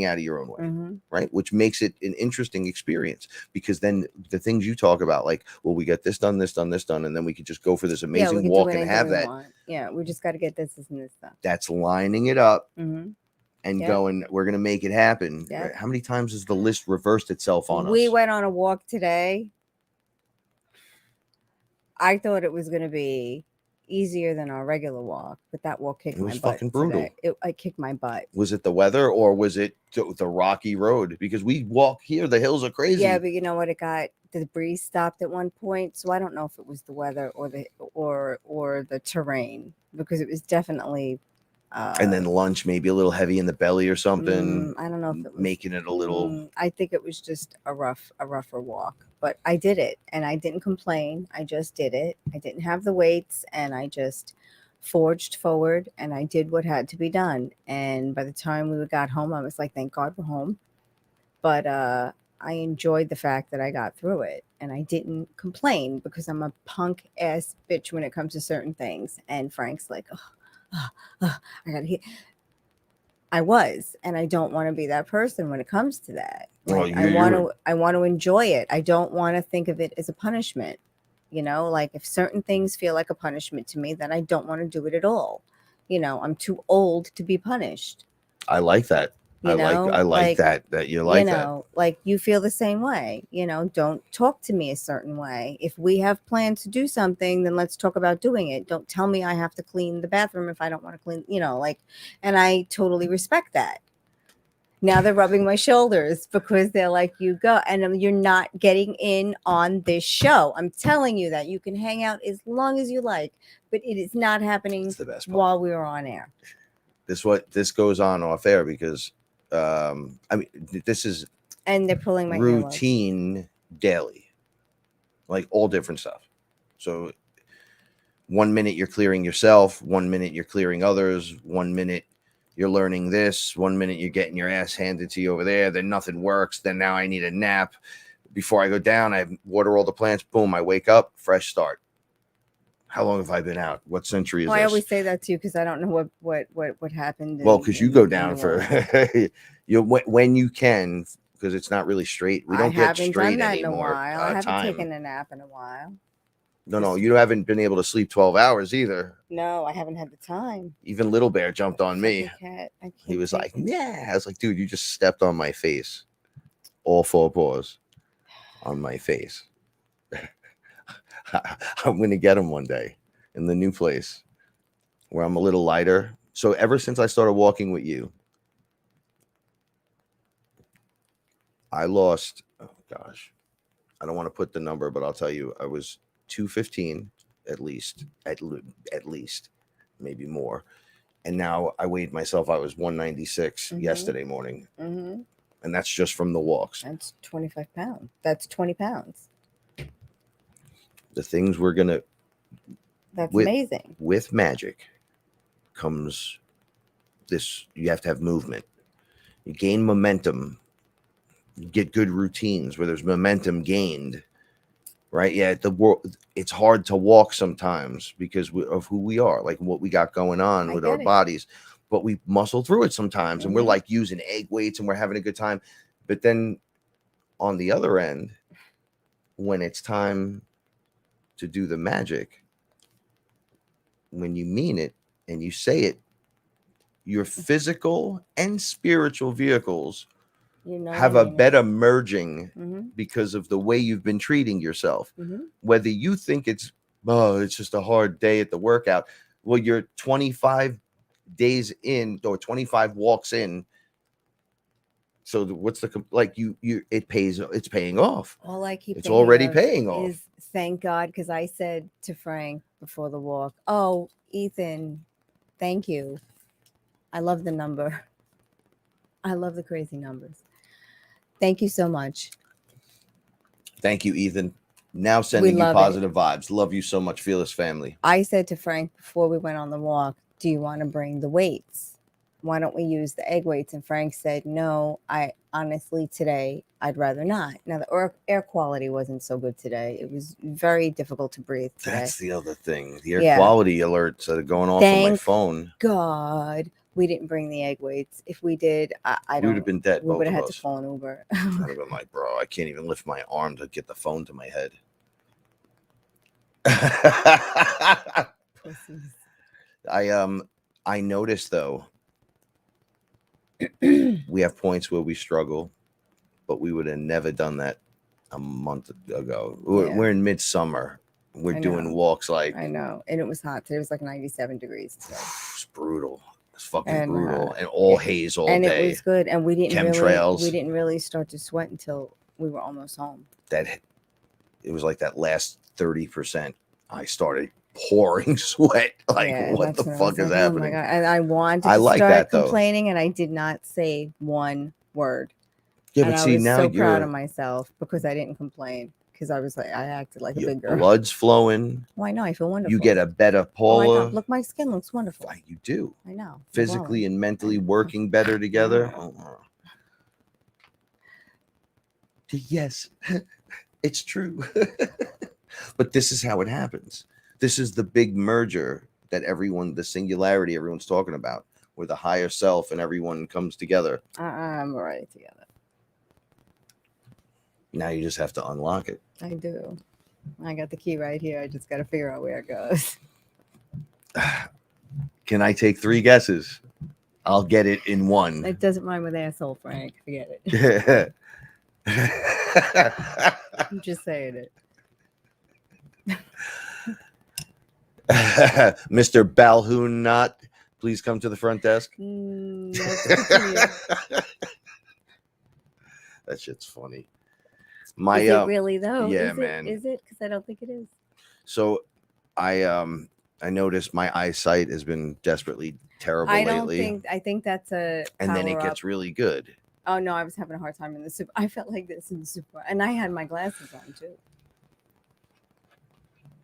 out of your own way. Mhm. Right, which makes it an interesting experience, because then the things you talk about, like, well, we get this done, and then we could just go for this Yeah, we amazing can do walk and anything have we that. want. Yeah, we just got to get this and this stuff. That's lining it up Mm-hmm. and Yep. going, we're gonna make it happen. Yep. Right? How many times has the list reversed itself on We us? went on a walk today. I thought it was going to be easier than our regular walk, but that walk kicked It my was butt fucking brutal. today. I kicked my butt. Was it the weather or was it the rocky road? Because we walk here, the hills are crazy. Yeah, but you know what? The breeze stopped at one point, so I don't know if it was the weather or the terrain, because it was definitely. And then lunch, maybe a little heavy in the belly or something. I don't know if it was making it a little. I think it was just a rougher walk, but I did it and I didn't complain. I just did it. I didn't have the weights and I just forged forward and I did what had to be done. And by the time we got home, I was like, thank God we're home. But I enjoyed the fact that I got through it and I didn't complain, because I'm a punk ass bitch when it comes to certain things. And Frank's like, I gotta hear. I was, and I don't want to be that person when it comes to that. Like, I want to enjoy it. I don't want to think of it as a punishment. You know, like if certain things feel like a punishment to me, then I don't want to do it at all. You know, I'm too old to be punished. I like that. I like that you like that. You know, like you feel the same way. You know, don't talk to me a certain way. If we have plans to do something, then let's talk about doing it. Don't tell me I have to clean the bathroom if I don't want to clean, you know, like, and I totally respect that. Now they're rubbing my shoulders because they're like, you go, and you're not getting in on this show. I'm telling you that you can hang out as long as you like, but it is not happening It's the best part. while we are on air. This goes on off air because I mean, this is and they're pulling my routine daily, like all different stuff. So 1 minute you're clearing yourself, 1 minute you're clearing others, 1 minute you're learning this, 1 minute you're getting your ass handed to you over there, then nothing works, then now I need a nap. Before I go down, I water all the plants, boom, I wake up, fresh start. How long have I been out? What century is this? I always say that too because I don't know what happened. Well, because you go down for when you can, because it's not really straight. We don't get straight anymore. I haven't taken a nap in a while. No, you haven't been able to sleep 12 hours either. No, I haven't had the time. Even Little Bear jumped on me. He was like, yeah. I was like, dude, you just stepped on my face. All 4 paws on my face. I'm going to get him one day in the new place where I'm a little lighter. So ever since I started walking with you, I lost, oh gosh, I don't want to put the number, but I'll tell you, I was 215 at least, maybe more. And now I weighed myself, I was 196 yesterday morning. Mm-hmm. And that's just from the walks. That's 25 pounds. That's 20 pounds. The things we're going to. That's amazing. With magic comes this. You have to have movement. You gain momentum. You get good routines where there's momentum gained. Right? Yeah. It's hard to walk sometimes because of who we are, like what we got going on with our bodies. But we muscle through it sometimes. And we're like using egg weights and we're having a good time. But then on the other end, when it's time to do the magic, when you mean it and you say it, your physical and spiritual vehicles have a better merging because of the way you've been treating yourself. Whether you think it's just a hard day at the workout, well, you're 25 days in or 25 walks in. So what's it's paying off. All I keep it's already paying off. Is thank God, because I said to Frank before the walk, oh, Ethan, thank you. I love the number. I love the crazy numbers. Thank you so much. Thank you, Ethan. Now sending you positive vibes. Love you so much, Fearless family. I said to Frank before we went on the walk, do you want to bring the weights? why don't we use the egg whites? And Frank said, no, I honestly today I'd rather not. Now the air quality wasn't so good today. It was very difficult to breathe today. That's the other thing. The air quality alerts that are going off on my phone. God, we didn't bring the egg whites. If we did, I we would have been dead. We would have had to call an Uber. I'd have been like, bro, I can't even lift my arm to get the phone to my head. Pussies. I noticed though, we have points where we struggle, but we would have never done that a month ago. We're in midsummer. We're doing walks like I know, and it was hot today. It was like 97 degrees today. It's brutal. It's fucking brutal, and all haze all and day. And it was good, and we didn't Chemtrails. We didn't really start to sweat until we were almost home. It was like that last 30%. I started pouring sweat. Like, what the fuck is happening? Oh my God. And I wanted to start complaining, and I did not say one word. Yeah, but see, now I was so proud of myself because I didn't complain. Because I was like, I acted like a big girl. Blood's flowing. Why not? I feel wonderful. You get a better Paula. Look, my skin looks wonderful. You do. I know. Physically and mentally working better together. Yes, it's true. But this is how it happens. This is the big merger that the singularity everyone's talking about, where the higher self and everyone comes together. I'm already together. Now you just have to unlock it. I do. I got the key right here. I just got to figure out where it goes. Can I take 3 guesses? I'll get it in one. It doesn't rhyme with asshole, Frank. Forget it. I'm just saying it. Mr. Balhoun Knot, please come to the front desk. That shit's funny. Is it really though? Yeah, is man. Is it? Because I don't think it is. So I noticed my eyesight has been desperately terrible lately. I think that's a and then it gets really good. Oh no, I was having a hard time in the super. I felt like this in the super, and I had my glasses on too.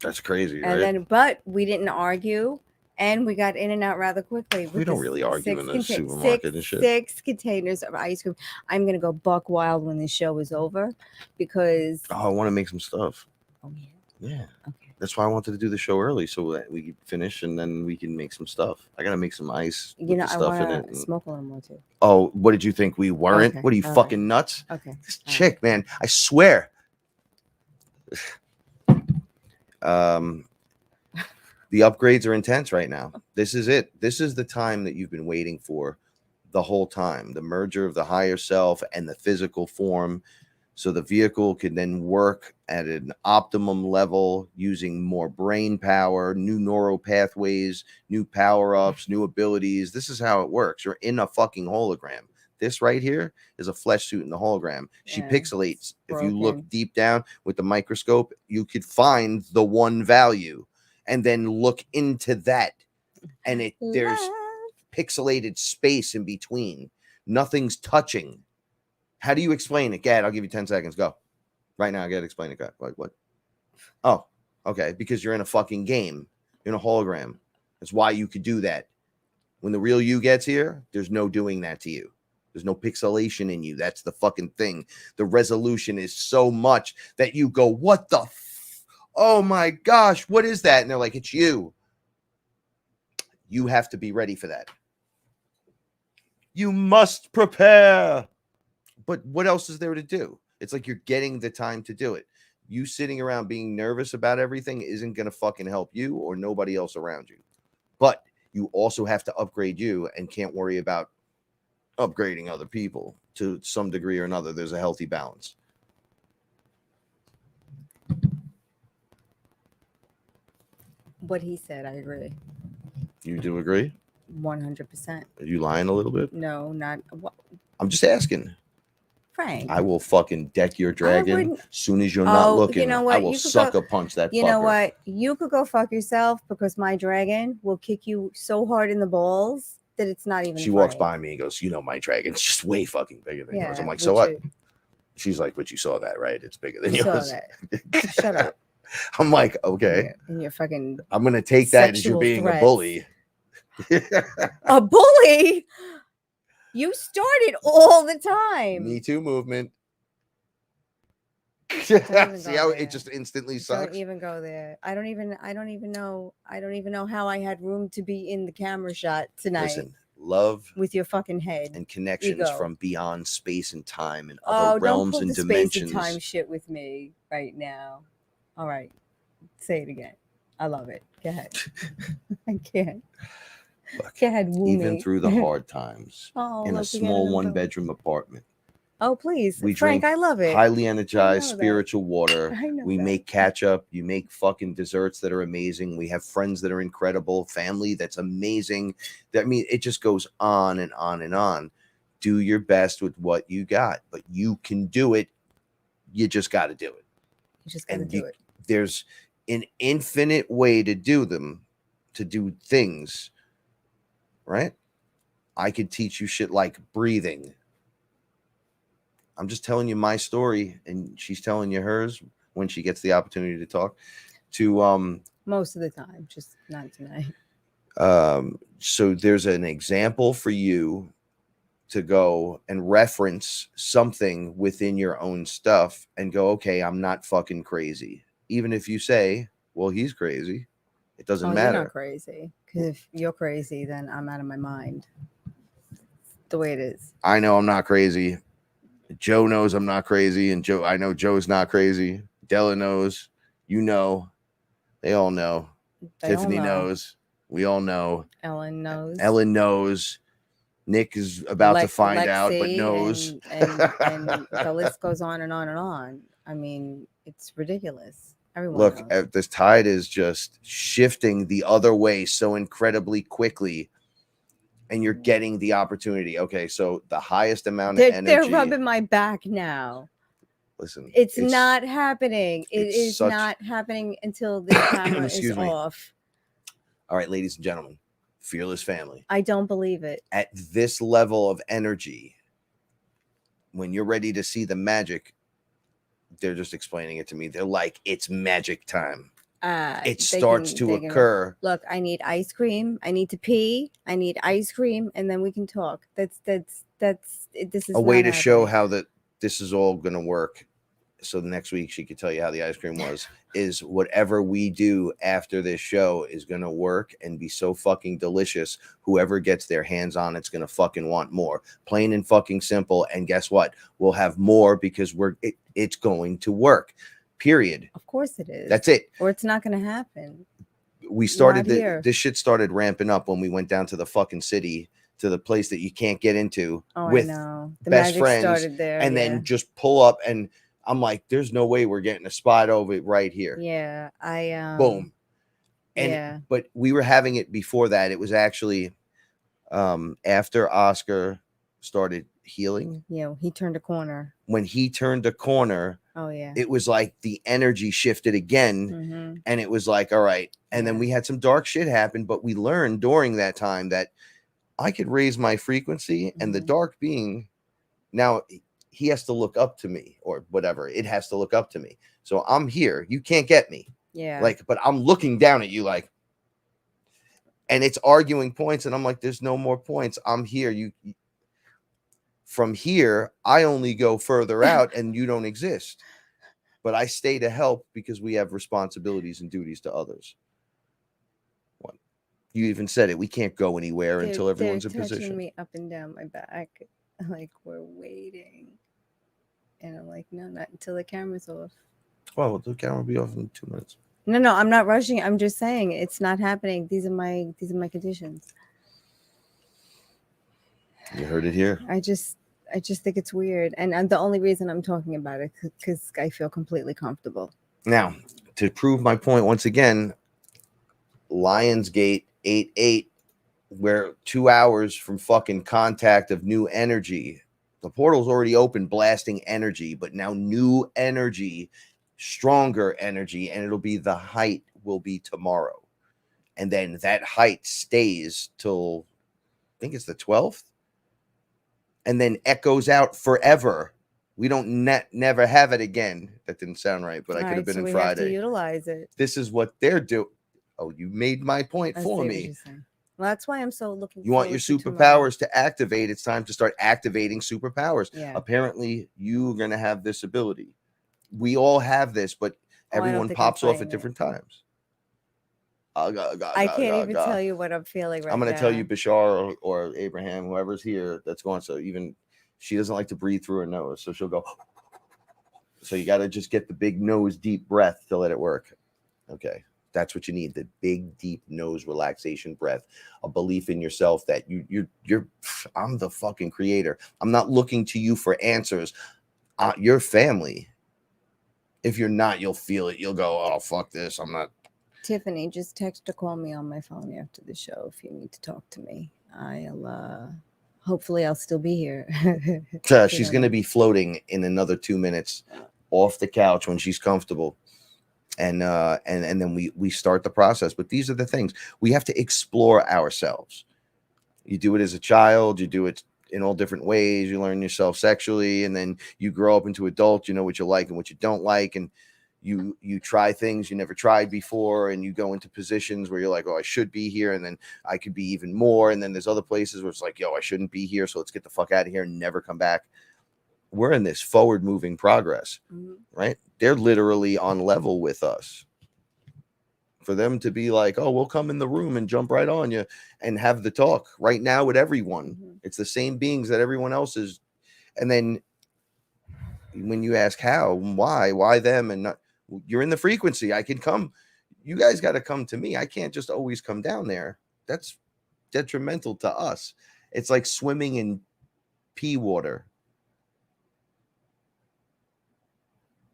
That's crazy, and right? But we didn't argue, and we got in and out rather quickly. We don't really argue in the supermarket and shit. 6 containers of ice cream. I'm gonna go buck wild when this show is over, because I want to make some stuff. Oh yeah. Yeah. Okay. That's why I wanted to do the show early so that we could finish and then we can make some stuff. I gotta make some ice. You know, I want to smoke a little more too. Oh, what did you think we weren't? Okay. What are you fucking nuts? Okay. This chick, man, I swear. The upgrades are intense right now. This is it. This is the time that you've been waiting for the whole time. The merger of the higher self and the physical form. So the vehicle can then work at an optimum level using more brain power, new neural pathways, new power-ups, new abilities. This is how it works. You're in a fucking hologram. This right here is a flesh suit in the hologram. She pixelates. If you look deep down with the microscope, you could find the one value and then look into that. And there's pixelated space in between. Nothing's touching. How do you explain it? Gad, I'll give you 10 seconds. Go. Right now, I gotta explain it. Gad. Like what? Oh, okay. Because you're in a fucking game. You're in a hologram. That's why you could do that. When the real you gets here, there's no doing that to you. There's no pixelation in you. That's the fucking thing. The resolution is so much that you go, what the oh my gosh, what is that? And they're like, it's you. You have to be ready for that. You must prepare. But what else is there to do? It's like you're getting the time to do it. You sitting around being nervous about everything isn't going to fucking help you or nobody else around you. But you also have to upgrade you and can't worry about upgrading other people to some degree or another. There's a healthy balance. What he said, I agree. You do agree? 100%. Are you lying a little bit? No, not. I'm just asking. Frank. I will fucking deck your dragon as soon as you're not looking. You know what? I will sucker punch that fucker. You know what? You could go fuck yourself because my dragon will kick you so hard in the balls that it's not even. She walks by me and goes, you know, my dragon's just way fucking bigger than yours. I'm like, so what? She's like, but you saw that, right? It's bigger than yours. Shut up. I'm like, okay. And you're fucking. I'm going to take that as you being a bully. A bully? You started all the time. Me Too movement. Don't even See go how there. it just instantly Don't sucks? even go there. I don't even know how I had room to be in the camera shot tonight. Listen, love with your fucking head and connections ego. from beyond space and time and other don't realms pull and the dimensions. space and time shit with me right now. All right, say it again. I love it. Go ahead. I can't. Look, Go ahead, woo even me. through the hard times, Oh, in a look, we got small another 1-bedroom apartment, Oh, please, we Frank, drink I love it. highly I energized know that. spiritual water. I know We that. make ketchup. You make fucking desserts that are amazing. We have friends that are incredible, family that's amazing. I mean, it just goes on and on and on. Do your best with what you got, but you can do it. You just got to do it. You just gotta do it. There's an infinite way to do them, to do things, right? I could teach you shit like breathing. I'm just telling you my story, and she's telling you hers when she gets the opportunity to talk. To Most of the time, just not tonight. So there's an example for you to go and reference something within your own stuff and go, okay, I'm not fucking crazy. Even if you say, well, he's crazy, it doesn't matter. You're not crazy, because if you're crazy, then I'm out of my mind. The way it is. I know I'm not crazy. Joe knows I'm not crazy, and I know Joe's not crazy. Della knows. You know. They all know. Tiffany knows. We all know. Ellen knows. Ellen knows. Nick is about to find out, but knows. And the list goes on and on and on. I mean, it's ridiculous. Everyone Look, knows. this tide is just shifting the other way so incredibly quickly, and you're getting the opportunity. Okay, so the highest amount of energy. They're rubbing my back now. Listen, it's not happening. It is not happening until the camera is off. All right, ladies and gentlemen, Fearless family. I don't believe it. At this level of energy, when you're ready to see the magic, they're just explaining it to me. They're like, it's magic time. It starts to occur. Look, I need ice cream. I need to pee. I need ice cream, and then we can talk. This is a way to show how this is all going to work. So next week she could tell you how the ice cream was. Is whatever we do after this show is going to work and be so fucking delicious. Whoever gets their hands on it's going to fucking want more. Plain and fucking simple. And guess what? We'll have more because it's going to work. Period. Of course it is. That's it. Or it's not going to happen. We started this shit started ramping up when we went down to the fucking city, to the place that you can't get into with the best magic friends, started there, and then just pull up, and I'm like, there's no way we're getting a spot over right here. Yeah, boom. And but we were having it before that. It was actually after Oscar started healing. Yeah, he turned a corner. When he turned a corner, it was like the energy shifted again, and it was like, all right. And then we had some dark shit happen, but we learned during that time that I could raise my frequency, and the dark being, now he has to look up to me, or whatever. It has to look up to me. So I'm here. You can't get me. Yeah. Like, but I'm looking down at you like, and it's arguing points. And I'm like, there's no more points. I'm here. You from here, I only go further out and you don't exist. But I stay to help because we have responsibilities and duties to others. What? You even said it. We can't go anywhere until everyone's in position. They're touching me up and down my back. Like, we're waiting. And I'm like, no, not until the camera's off. Well, the camera will be off in 2 minutes. No, I'm not rushing. I'm just saying it's not happening. These are my conditions. You heard it here. I just think it's weird. And the only reason I'm talking about it because I feel completely comfortable. Now, to prove my point once again, Lionsgate 8-8, we're 2 hours from fucking contact of new energy. The portal's already open, blasting energy, but now new energy, stronger energy, and it'll be the height will be tomorrow. And then that height stays till, I think it's the 12th, and then echoes out forever. We don't never have it again. That didn't sound right, but I could have been in Friday. Have to utilize it. This is what they're doing. Oh, you made my point for me. Well, that's why I'm so looking. You want your forward to tomorrow. superpowers to activate. It's time to start activating superpowers. Yeah. Apparently, you're going to have this ability. We all have this, but everyone pops off at different times. I can't even tell you what I'm feeling right now. I'm going to tell you, Bashar or Abraham, whoever's here that's going. So even she doesn't like to breathe through her nose, so she'll go. So you got to just get the big nose, deep breath to let it work. Okay. That's what you need, the big, deep nose relaxation breath, a belief in yourself that you're I'm the fucking creator. I'm not looking to you for answers. Your family. If you're not, you'll feel it. You'll go, oh, fuck this. I'm not. Tiffany, just text or call me on my phone after the show if you need to talk to me. Hopefully I'll still be here. She's going to be floating in another 2 minutes off the couch when she's comfortable. And then we start the process. But these are the things we have to explore ourselves. You do it as a child, you do it in all different ways. You learn yourself sexually, and then you grow up into adult. You know what you like and what you don't like, and you try things you never tried before, and you go into positions where you're like, oh, I should be here, and then I could be even more. And then there's other places where it's like, yo, I shouldn't be here, so let's get the fuck out of here and never come back. We're in this forward moving progress, right? They're literally on level with us. For them to be like, oh, we'll come in the room and jump right on you and have the talk right now with everyone. It's the same beings that everyone else is. And then when you ask how, why them and not, you're in the frequency. I can come. You guys got to come to me. I can't just always come down there. That's detrimental to us. It's like swimming in pea water.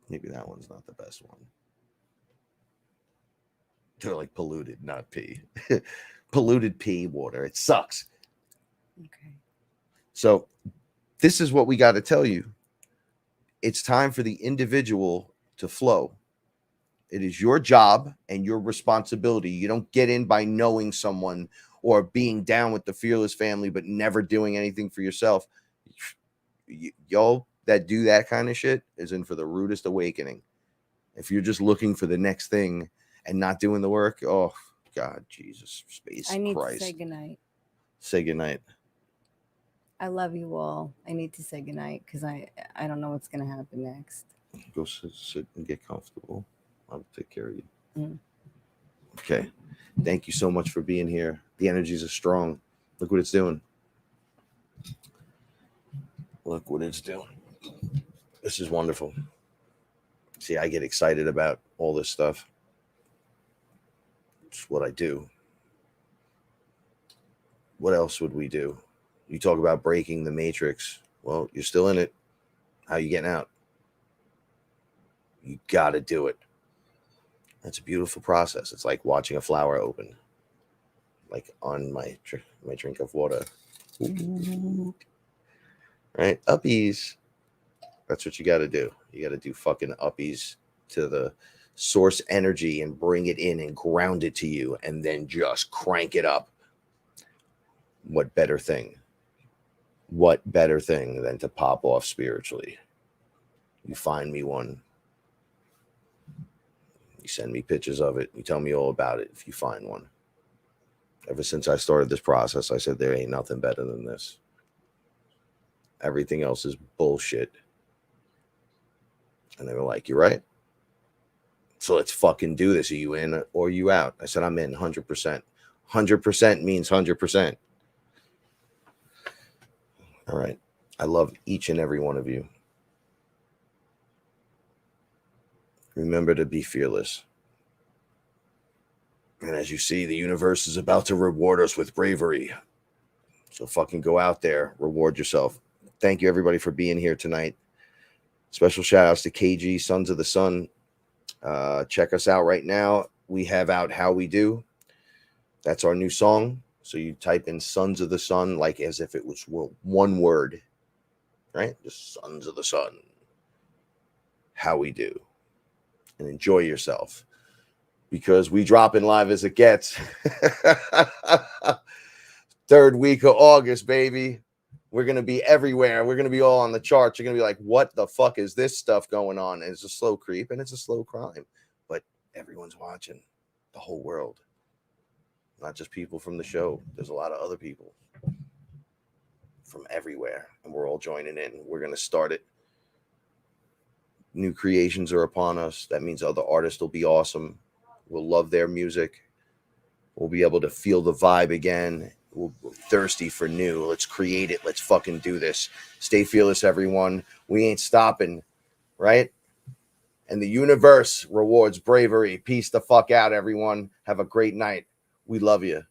Maybe that one's not the best one. They're like polluted, not pee. Polluted pea water. It sucks. Okay. So this is what we got to tell you. It's time for the individual to flow. It is your job and your responsibility. You don't get in by knowing someone or being down with the Fearless family, but never doing anything for yourself. Y'all that do that kind of shit is in for the rudest awakening. If you're just looking for the next thing and not doing the work, oh God, Jesus, space, I need Christ. to say goodnight. Say goodnight. I love you all. I need to say goodnight because I don't know what's going to happen next. Go sit and get comfortable. I'll take care of you. Okay. Thank you so much for being here. The energies are strong. Look what it's doing. Look what it's doing. This is wonderful. See, I get excited about all this stuff. It's what I do. What else would we do? You talk about breaking the matrix. Well, you're still in it. How you getting out? You got to do it. That's a beautiful process. It's like watching a flower open. Like on my drink of water. Ooh. Right? Uppies. That's what you got to do. You got to do fucking uppies to the source energy and bring it in and ground it to you and then just crank it up. What better thing? What better thing than to pop off spiritually? You find me one. You send me pictures of it. You tell me all about it if you find one. Ever since I started this process, I said there ain't nothing better than this. Everything else is bullshit. And they were like, you're right. So let's fucking do this. Are you in or are you out? I said, I'm in 100%. 100% means 100%. All right. I love each and every one of you. Remember to be fearless. And as you see, the universe is about to reward us with bravery. So fucking go out there, reward yourself. Thank you, everybody, for being here tonight. Special shout outs to KG, Sons of the Sun. Check us out right now. We have out How We Do. That's our new song. So you type in Sons of the Sun, like as if it was one word, right? Just Sons of the Sun. How We Do. And enjoy yourself. Because we drop in live as it gets. Third week of August, baby. We're going to be everywhere. We're going to be all on the charts. You're going to be like, what the fuck is this stuff going on? And it's a slow creep and it's a slow crime. But everyone's watching. The whole world. Not just people from the show. There's a lot of other people from everywhere, and we're all joining in. We're going to start it. New creations are upon us. That means other artists will be awesome. We'll love their music. We'll be able to feel the vibe again. We're thirsty for new. Let's create it. Let's fucking do this. Stay fearless, everyone. We ain't stopping, right? And the universe rewards bravery. Peace the fuck out, everyone. Have a great night. We love you.